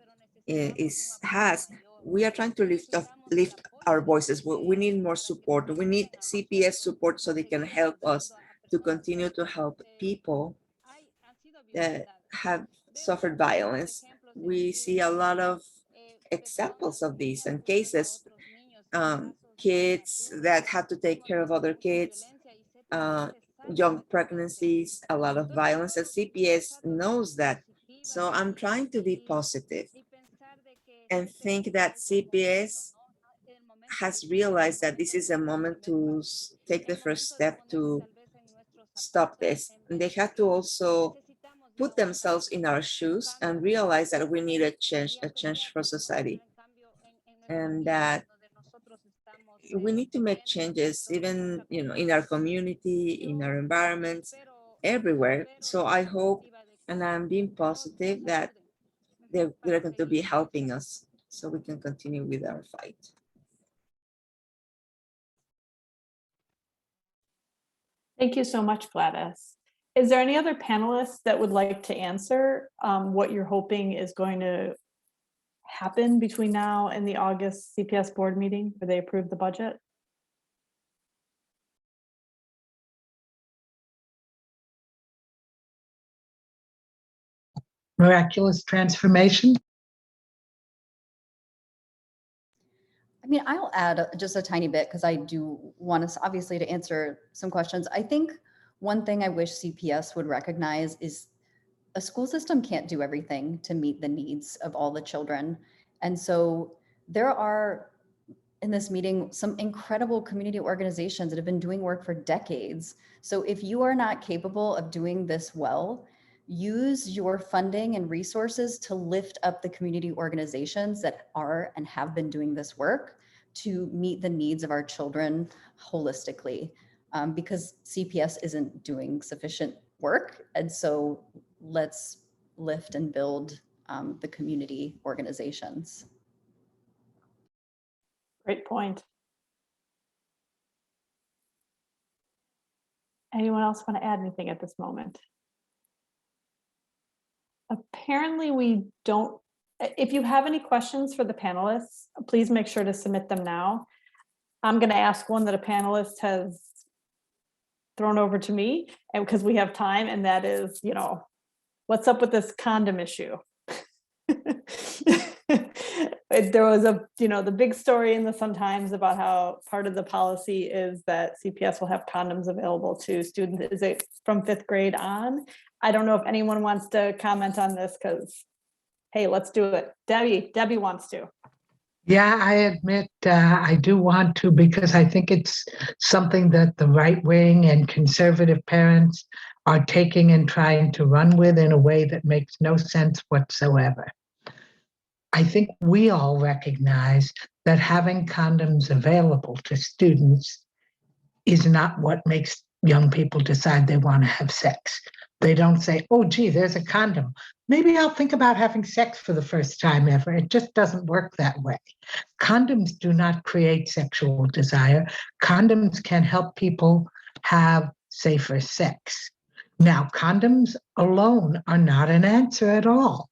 has, we are trying to lift our voices. We need more support. We need CPS support so they can help us to continue to help people that have suffered violence. We see a lot of examples of these and cases, kids that have to take care of other kids, young pregnancies, a lot of violence, and CPS knows that. So I'm trying to be positive and think that CPS has realized that this is a moment to take the first step to stop this. And they have to also put themselves in our shoes and realize that we need a change for society. And that we need to make changes, even in our community, in our environments, everywhere. So I hope, and I'm being positive that they're going to be helping us so we can continue with our fight. Thank you so much, Gladys. Is there any other panelists that would like to answer what you're hoping is going to happen between now and the August CPS board meeting where they approve the budget? Miraculous transformation? I mean, I'll add just a tiny bit because I do want us obviously to answer some questions. I think one thing I wish CPS would recognize is a school system can't do everything to meet the needs of all the children. And so there are in this meeting some incredible community organizations that have been doing work for decades. So if you are not capable of doing this well, use your funding and resources to lift up the community organizations that are and have been doing this work to meet the needs of our children holistically, because CPS isn't doing sufficient work. And so let's lift and build the community organizations. Great point. Anyone else want to add anything at this moment? Apparently we don't. If you have any questions for the panelists, please make sure to submit them now. I'm going to ask one that a panelist has thrown over to me, and because we have time, and that is, what's up with this condom issue? There was the big story in the Sun-Times about how part of the policy is that CPS will have condoms available to students. Is it from 5th grade on? I don't know if anyone wants to comment on this because, hey, let's do it. Debbie wants to. Yeah, I admit I do want to, because I think it's something that the right wing and conservative parents are taking and trying to run with in a way that makes no sense whatsoever. I think we all recognize that having condoms available to students is not what makes young people decide they want to have sex. They don't say, oh, gee, there's a condom. Maybe I'll think about having sex for the first time ever. It just doesn't work that way. Condoms do not create sexual desire. Condoms can help people have safer sex. Now, condoms alone are not an answer at all.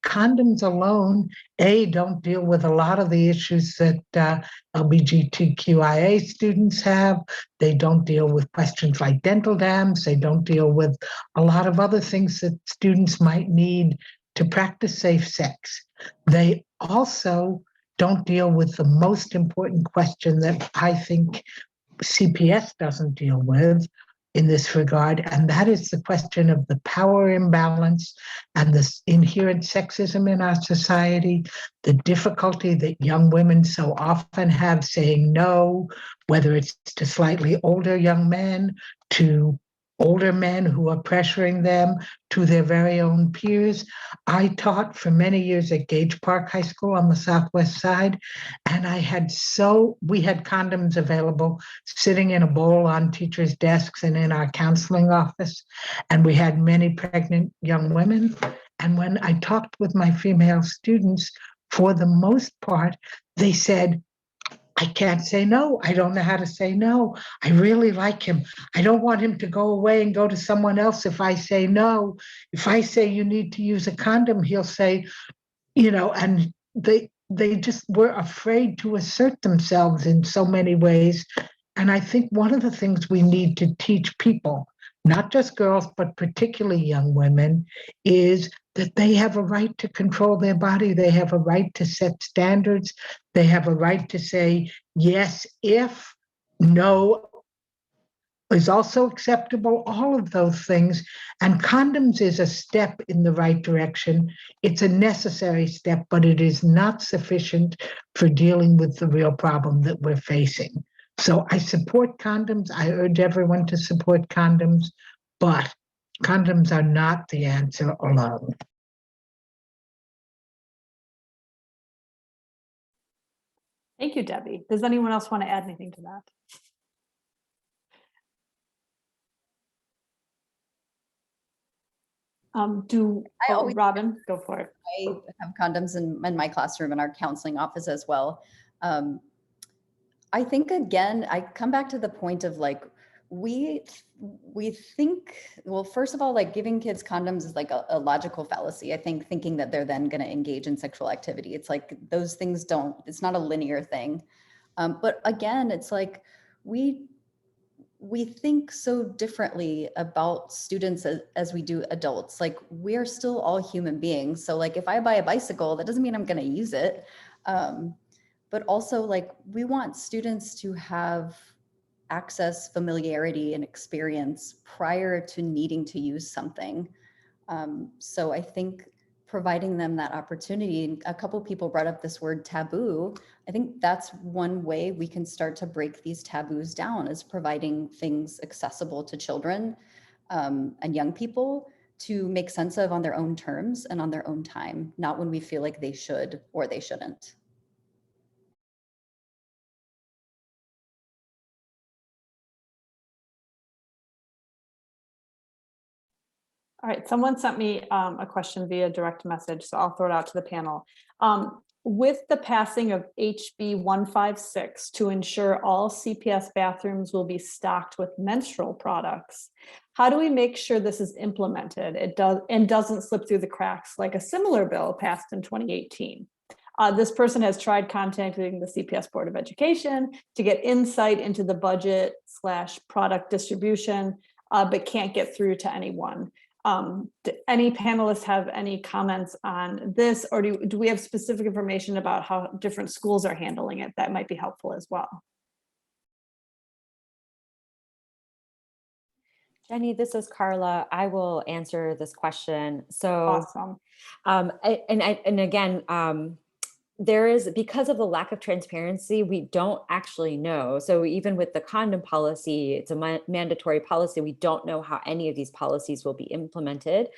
Condoms alone, don't deal with a lot of the issues that LGBTQIA students have. They don't deal with questions like dental dams. They don't deal with a lot of other things that students might need to practice safe sex. They also don't deal with the most important question that I think CPS doesn't deal with in this regard, and that is the question of the power imbalance and the inherent sexism in our society, the difficulty that young women so often have saying no, whether it's to slightly older young men, to older men who are pressuring them, to their very own peers. I taught for many years at Gage Park High School on the Southwest Side, and we had condoms available sitting in a bowl on teachers' desks and in our counseling office. And we had many pregnant young women, And when I talked with my female students, for the most part, they said, I can't say no. I don't know how to say no. I really like him. I don't want him to go away and go to someone else if I say no. If I say you need to use a condom, he'll say, and they just were afraid to assert themselves in so many ways. And I think one of the things we need to teach people, not just girls, but particularly young women, is that they have a right to control their body. They have a right to set standards. They have a right to say yes if, no is also acceptable, all of those things. And condoms is a step in the right direction. It's a necessary step, but it is not sufficient for dealing with the real problem that we're facing. So I support condoms. I urge everyone to support condoms, but condoms are not the answer alone. Thank you, Debbie. Does anyone else want to add anything to that? Robin, go for it. I have condoms in my classroom in our counseling office as well. I think, again, I come back to the point of like, we think, well, first of all, like giving kids condoms is like a logical fallacy. I think thinking that they're then going to engage in sexual activity. It's like those things it's not a linear thing. But again, it's like we think so differently about students as we do adults. Like we're still all human beings. So like if I buy a bicycle, that doesn't mean I'm going to use it. But also like we want students to have access, familiarity, and experience prior to needing to use something. So I think providing them that opportunity, a couple people brought up this word taboo. I think that's one way we can start to break these taboos down, is providing things accessible to children and young people to make sense of on their own terms and on their own time, not when we feel like they should or they shouldn't. All right, someone sent me a question via direct message, so I'll throw it out to the panel. With the passing of HB 156 to ensure all CPS bathrooms will be stocked with menstrual products, how do we make sure this is implemented? It doesn't slip through the cracks like a similar bill passed in 2018. This person has tried contacting the CPS Board of Education to get insight into the budget/product distribution, but can't get through to anyone. Do any panelists have any comments on this, or do we have specific information about how different schools are handling it that might be helpful as well? Jenny, this is Carla. I will answer this question. So, Awesome. And again, there is, because of the lack of transparency, we don't actually know. So even with the condom policy, it's a mandatory policy. We don't know how any of these policies will be implemented.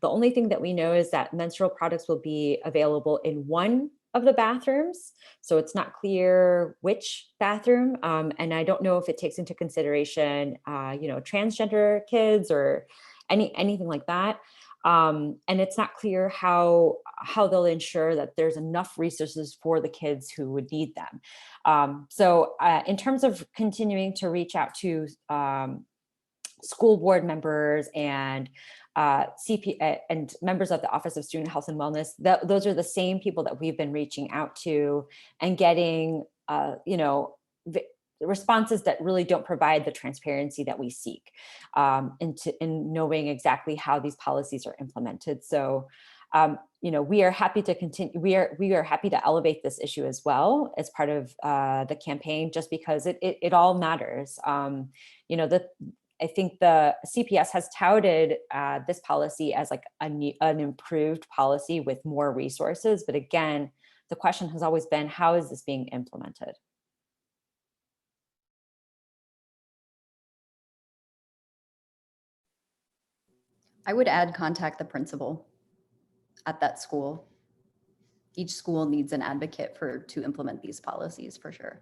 The only thing that we know is that menstrual products will be available in one of the bathrooms. So it's not clear which bathroom. And I don't know if it takes into consideration, transgender kids or anything like that. And it's not clear how they'll ensure that there's enough resources for the kids who would need them. So in terms of continuing to reach out to school board members and CP and members of the Office of Student Health and Wellness, those are the same people that we've been reaching out to and getting, responses that really don't provide the transparency that we seek in knowing exactly how these policies are implemented. So, we are happy to continue. We are happy to elevate this issue as well as part of the campaign, just because it all matters. I think the CPS has touted this policy as like an improved policy with more resources. But again, the question has always been, how is this being implemented? I would add contact the principal at that school. Each school needs an advocate to implement these policies for sure.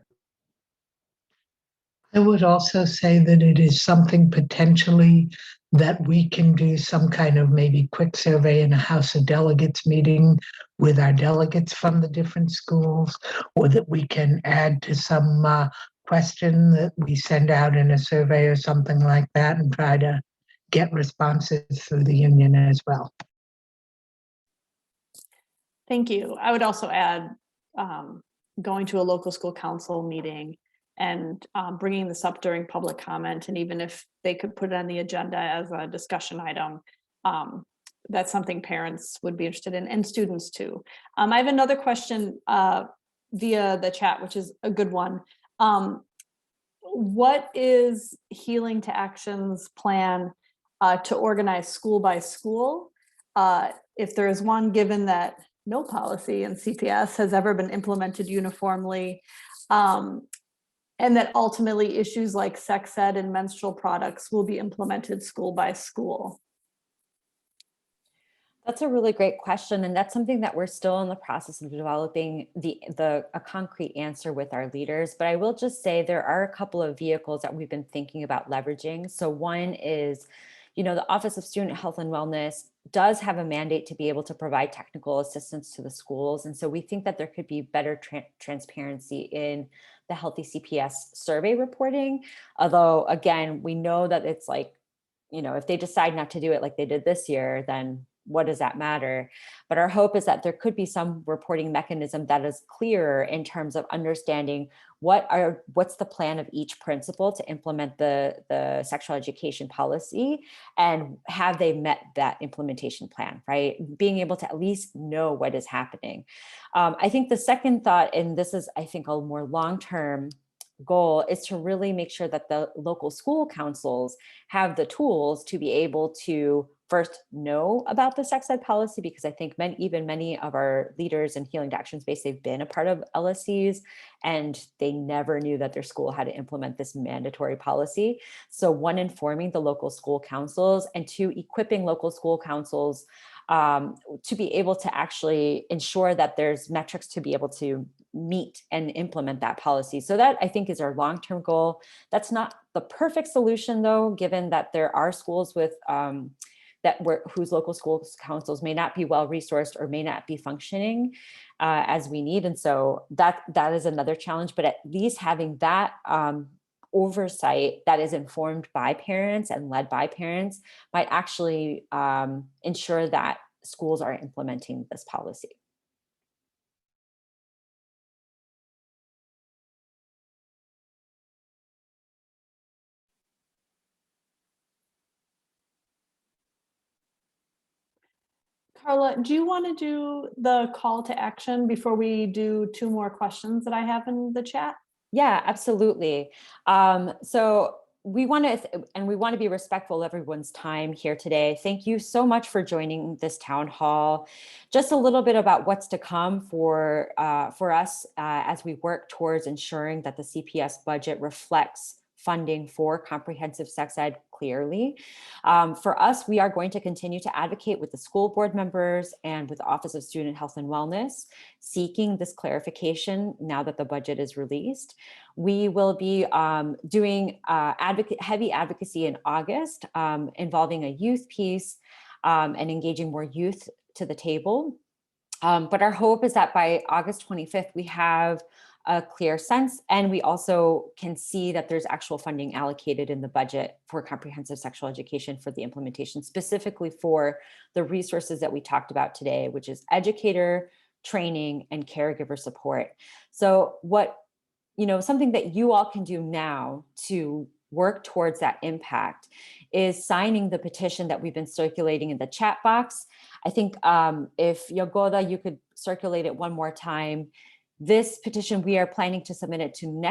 I would also say that it is something potentially that we can do some kind of maybe quick survey in a House of Delegates meeting with our delegates from the different schools, or that we can add to some question that we send out in a survey or something like that and try to get responses through the union as well. Thank you. I would also add going to a local school council meeting and bringing this up during public comment. And even if they could put it on the agenda as a discussion item, that's something parents would be interested in, and students too. I have another question via the chat, which is a good one. What is Healing to Action's plan to organize school by school? If there is one, given that no policy in CPS has ever been implemented uniformly, and that ultimately issues like sex ed and menstrual products will be implemented school by school. That's a really great question, and that's something that we're still in the process of developing a concrete answer with our leaders. But I will just say there are a couple of vehicles that we've been thinking about leveraging. So one is, the Office of Student Health and Wellness does have a mandate to be able to provide technical assistance to the schools, and so we think that there could be better transparency in the Healthy CPS survey reporting. Although, again, we know that it's like, if they decide not to do it like they did this year, then what does that matter? But our hope is that there could be some reporting mechanism that is clearer in terms of understanding what's the plan of each principal to implement the sexual education policy, and have they met that implementation plan, right? Being able to at least know what is happening. I think the second thought, and this is, I think, a more long-term goal, is to really make sure that the local school councils have the tools to be able to first know about the sex ed policy, because I think many of our leaders in Healing to Action space, they've been a part of LSCs and they never knew that their school had to implement this mandatory policy. So one, informing the local school councils, and two, equipping local school councils to be able to actually ensure that there's metrics to be able to meet and implement that policy. So that, I think, is our long-term goal. That's not the perfect solution, though, given that there are schools with whose local school councils may not be well resourced or may not be functioning as we need. And so that is another challenge, but at least having that oversight that is informed by parents and led by parents might actually ensure that schools are implementing this policy. Carla, do you want to do the call to action before we do two more questions that I have in the chat? Yeah, absolutely. So we want to be respectful of everyone's time here today. Thank you so much for joining this town hall. Just a little bit about what's to come for us as we work towards ensuring that the CPS budget reflects funding for comprehensive sex ed clearly. For us, we are going to continue to advocate with the school board members and with the Office of Student Health and Wellness, seeking this clarification now that the budget is released. We will be doing heavy advocacy in August involving a youth piece and engaging more youth to the table. But our hope is that by August 25th, we have a clear sense, and we also can see that there's actual funding allocated in the budget for comprehensive sexual education for the implementation, specifically for the resources that we talked about today, which is educator training and caregiver support. So something that you all can do now to work towards that impact is signing the petition that we've been circulating in the chat box. I think if Yogoda, you could circulate it one more time. This petition, we are planning to submit it to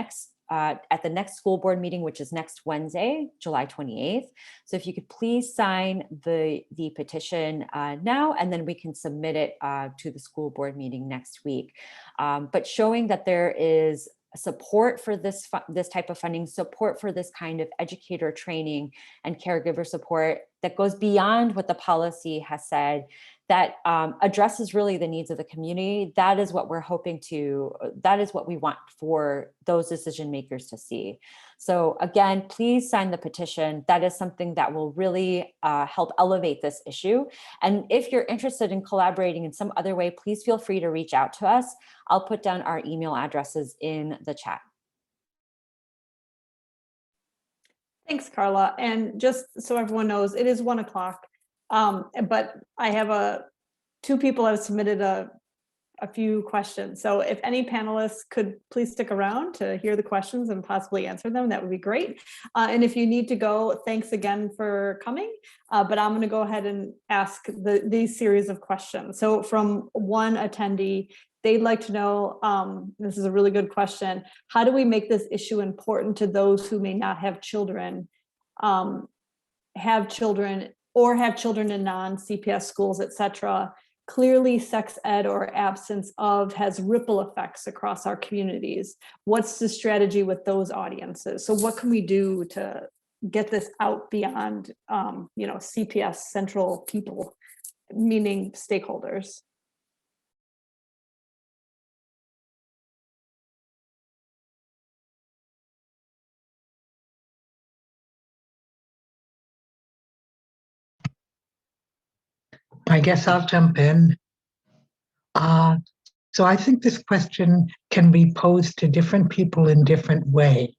at the next school board meeting, which is next Wednesday, July 28th. So if you could please sign the petition now, and then we can submit it to the school board meeting next week. But showing that there is support for this type of funding, support for this kind of educator training and caregiver support that goes beyond what the policy has said, that addresses really the needs of the community. That is what we're hoping to, that is what we want for those decision makers to see. So again, please sign the petition. That is something that will really help elevate this issue. And if you're interested in collaborating in some other way, please feel free to reach out to us. I'll put down our email addresses in the chat. Thanks, Carla. And just so everyone knows, it is 1 o'clock. But I have two people have submitted a few questions. So if any panelists could please stick around to hear the questions and possibly answer them, that would be great. And if you need to go, thanks again for coming. But I'm going to go ahead and ask these series of questions. So from one attendee, they'd like to know, this is a really good question, how do we make this issue important to those who may not have children, have children in non-CPS schools, et cetera? Clearly, sex ed or absence of has ripple effects across our communities. What's the strategy with those audiences? So what can we do to get this out beyond, CPS central people, meaning stakeholders? I guess I'll jump in. So I think this question can be posed to different people in different ways.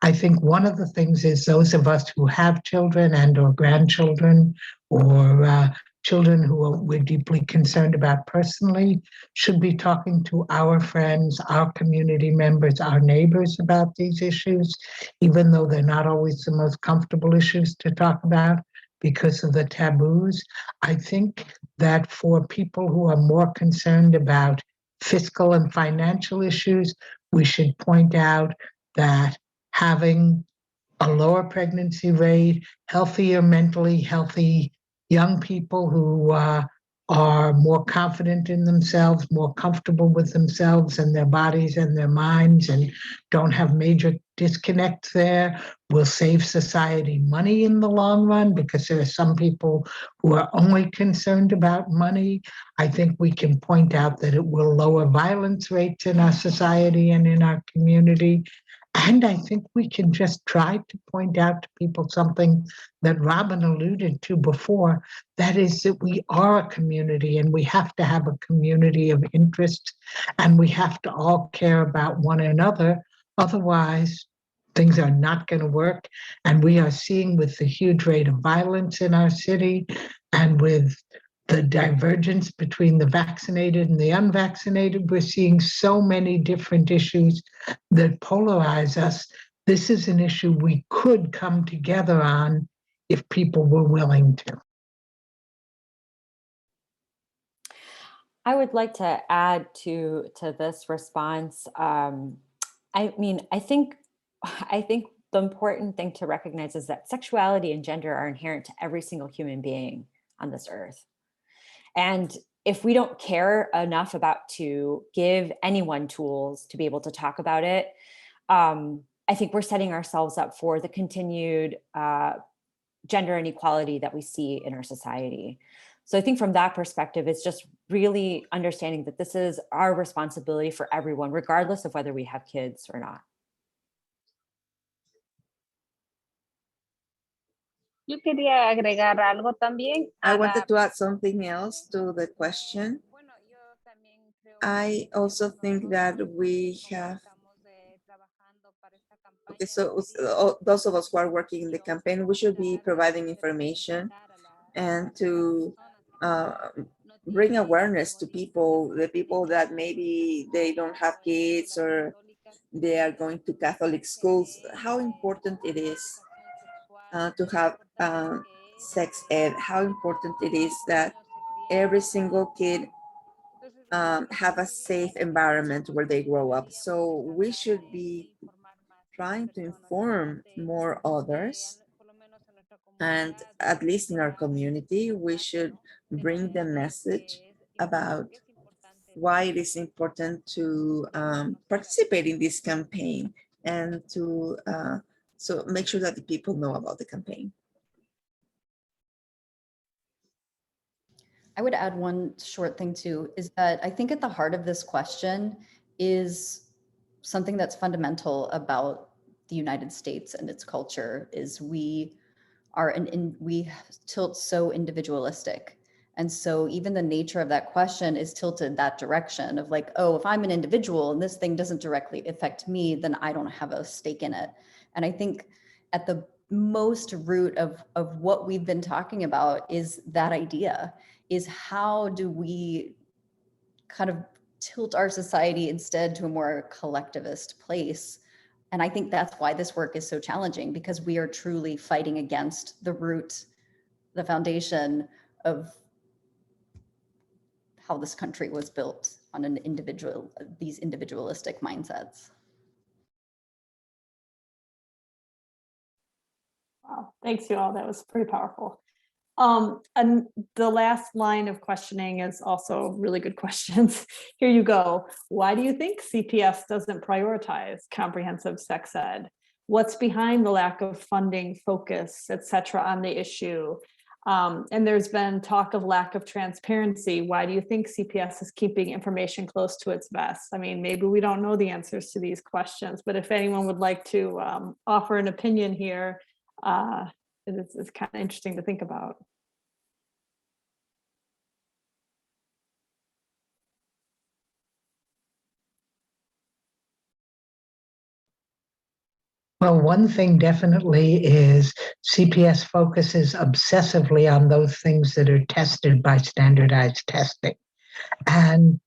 I think one of the things is those of us who have children and or grandchildren or children who we're deeply concerned about personally should be talking to our friends, our community members, our neighbors about these issues, even though they're not always the most comfortable issues to talk about because of the taboos. I think that for people who are more concerned about fiscal and financial issues, we should point out that having a lower pregnancy rate, healthier, mentally healthy young people who are more confident in themselves, more comfortable with themselves and their bodies and their minds, and don't have major disconnects there, will save society money in the long run, because there are some people who are only concerned about money. I think we can point out that it will lower violence rates in our society and in our community. And I think we can just try to point out to people something that Robin alluded to before, that is that we are a community and we have to have a community of interest and we have to all care about one another. Otherwise, things are not going to work. And we are seeing with the huge rate of violence in our city and with the divergence between the vaccinated and the unvaccinated, we're seeing so many different issues that polarize us. This is an issue we could come together on if people were willing to. I would like to add to this response. I think the important thing to recognize is that sexuality and gender are inherent to every single human being on this earth. And if we don't care enough about to give anyone tools to be able to talk about it, I think we're setting ourselves up for the continued gender inequality that we see in our society. So I think from that perspective, it's just really understanding that this is our responsibility for everyone, regardless of whether we have kids or not. Yo quería agregar algo también. I wanted to add something else to the question. I also think that we have, okay, so those of us who are working in the campaign, we should be providing information and to bring awareness to people, the people that maybe they don't have kids or they are going to Catholic schools, how important it is to have sex ed, how important it is that every single kid have a safe environment where they grow up. So we should be trying to inform more others, and at least in our community, we should bring the message about why it is important to participate in this campaign and to so make sure that the people know about the campaign. I would add one short thing too, is that I think at the heart of this question is something that's fundamental about the United States and its culture is we tilt so individualistic. And so even the nature of that question is tilted that direction of like, oh, if I'm an individual and this thing doesn't directly affect me, then I don't have a stake in it. And I think at the most root of what we've been talking about is that idea, is how do we kind of tilt our society instead to a more collectivist place. And I think that's why this work is so challenging, because we are truly fighting against the root, the foundation of how this country was built on these individualistic mindsets. Wow, thanks you all. That was pretty powerful. And the last line of questioning is also really good questions. Here you go. Why do you think CPS doesn't prioritize comprehensive sex ed? What's behind the lack of funding, focus, et cetera, on the issue? And there's been talk of lack of transparency. Why do you think CPS is keeping information close to its vest? I mean, maybe we don't know the answers to these questions, but if anyone would like to offer an opinion here, it's kind of interesting to think about. Well, one thing definitely is CPS focuses obsessively on those things that are tested by standardized testing. And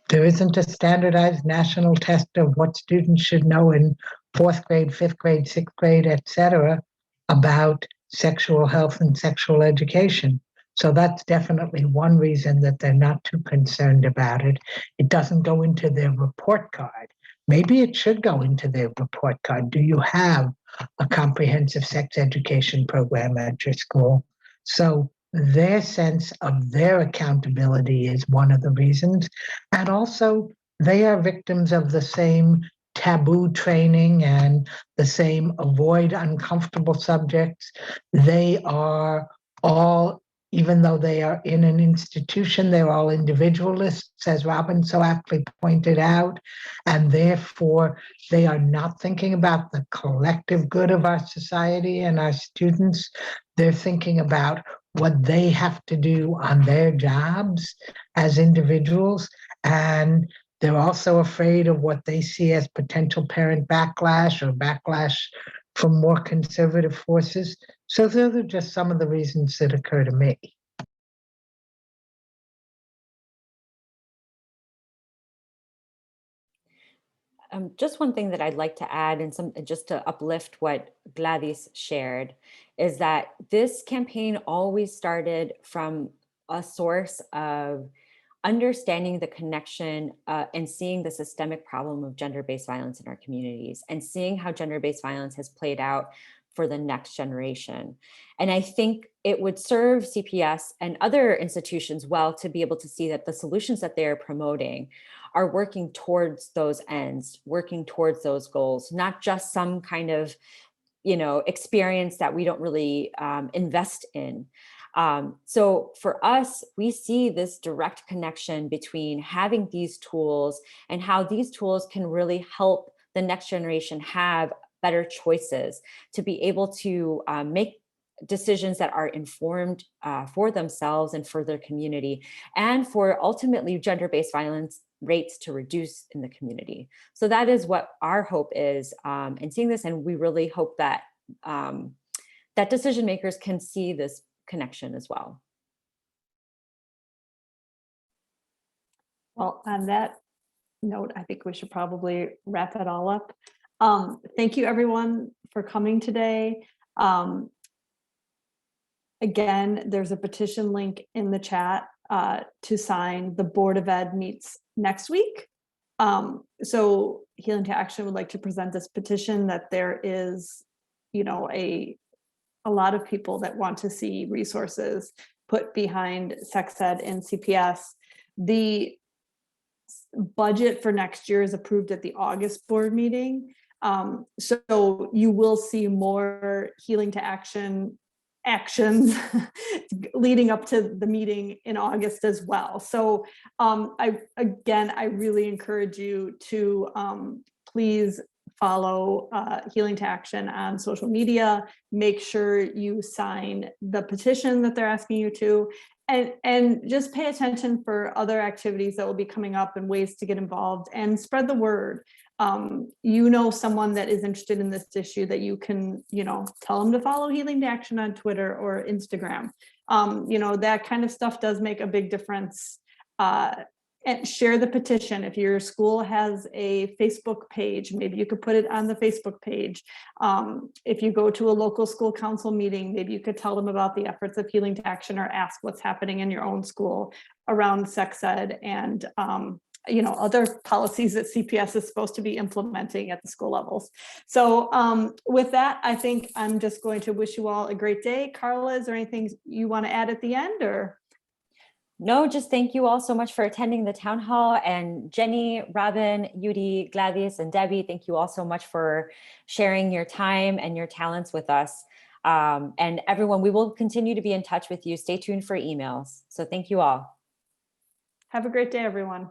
there isn't a standardized national test of what students should know in fourth grade, fifth grade, sixth grade, et cetera, about sexual health and sexual education. So that's definitely one reason that they're not too concerned about it. It doesn't go into their report card. Maybe it should go into their report card. Do you have a comprehensive sex education program at your school? So their sense of their accountability is one of the reasons. And also, they are victims of the same taboo training and the same avoid uncomfortable subjects. They are all, even though they are in an institution, they're all individualists, as Robin so aptly pointed out, and therefore they are not thinking about the collective good of our society and our students. They're thinking about what they have to do on their jobs as individuals, and they're also afraid of what they see as potential parent backlash or backlash from more conservative forces. So those are just some of the reasons that occur to me. Just one thing that I'd like to add, and just to uplift what Gladys shared, is that this campaign always started from a source of understanding the connection and seeing the systemic problem of gender-based violence in our communities, and seeing how gender-based violence has played out for the next generation. And I think it would serve CPS and other institutions well to be able to see that the solutions that they're promoting are working towards those ends, working towards those goals, not just some kind of, experience that we don't really invest in. So for us, we see this direct connection between having these tools and how these tools can really help the next generation have better choices, to be able to make decisions that are informed for themselves and for their community, and for ultimately gender-based violence rates to reduce in the community. So that is what our hope is in seeing this, and we really hope that that decision makers can see this connection as well. Well, on that note, I think we should probably wrap it all up. Thank you everyone for coming today. Again, there's a petition link in the chat to sign. The Board of Ed meets next week. So Healing to Action would like to present this petition that there is, a lot of people that want to see resources put behind sex ed and CPS. The budget for next year is approved at the August board meeting. So you will see more Healing to Action actions leading up to the meeting in August as well. So I really encourage you to please follow Healing to Action on social media. Make sure you sign the petition that they're asking you to, and just pay attention for other activities that will be coming up and ways to get involved and spread the word. You know someone that is interested in this issue that you can, tell them to follow Healing to Action on Twitter or Instagram. That kind of stuff does make a big difference. And share the petition. If your school has a Facebook page, maybe you could put it on the Facebook page. If you go to a local school council meeting, maybe you could tell them about the efforts of Healing to Action, or ask what's happening in your own school around sex ed and other policies that CPS is supposed to be implementing at the school levels. So with that, I think I'm just going to wish you all a great day. Carla, is there anything you want to add at the end, or? No, just thank you all so much for attending the town hall. And Jenny, Robin, Yudi, Gladys, and Debbie, thank you all so much for sharing your time and your talents with us. And everyone, we will continue to be in touch with you. Stay tuned for emails. So thank you all. Have a great day, everyone.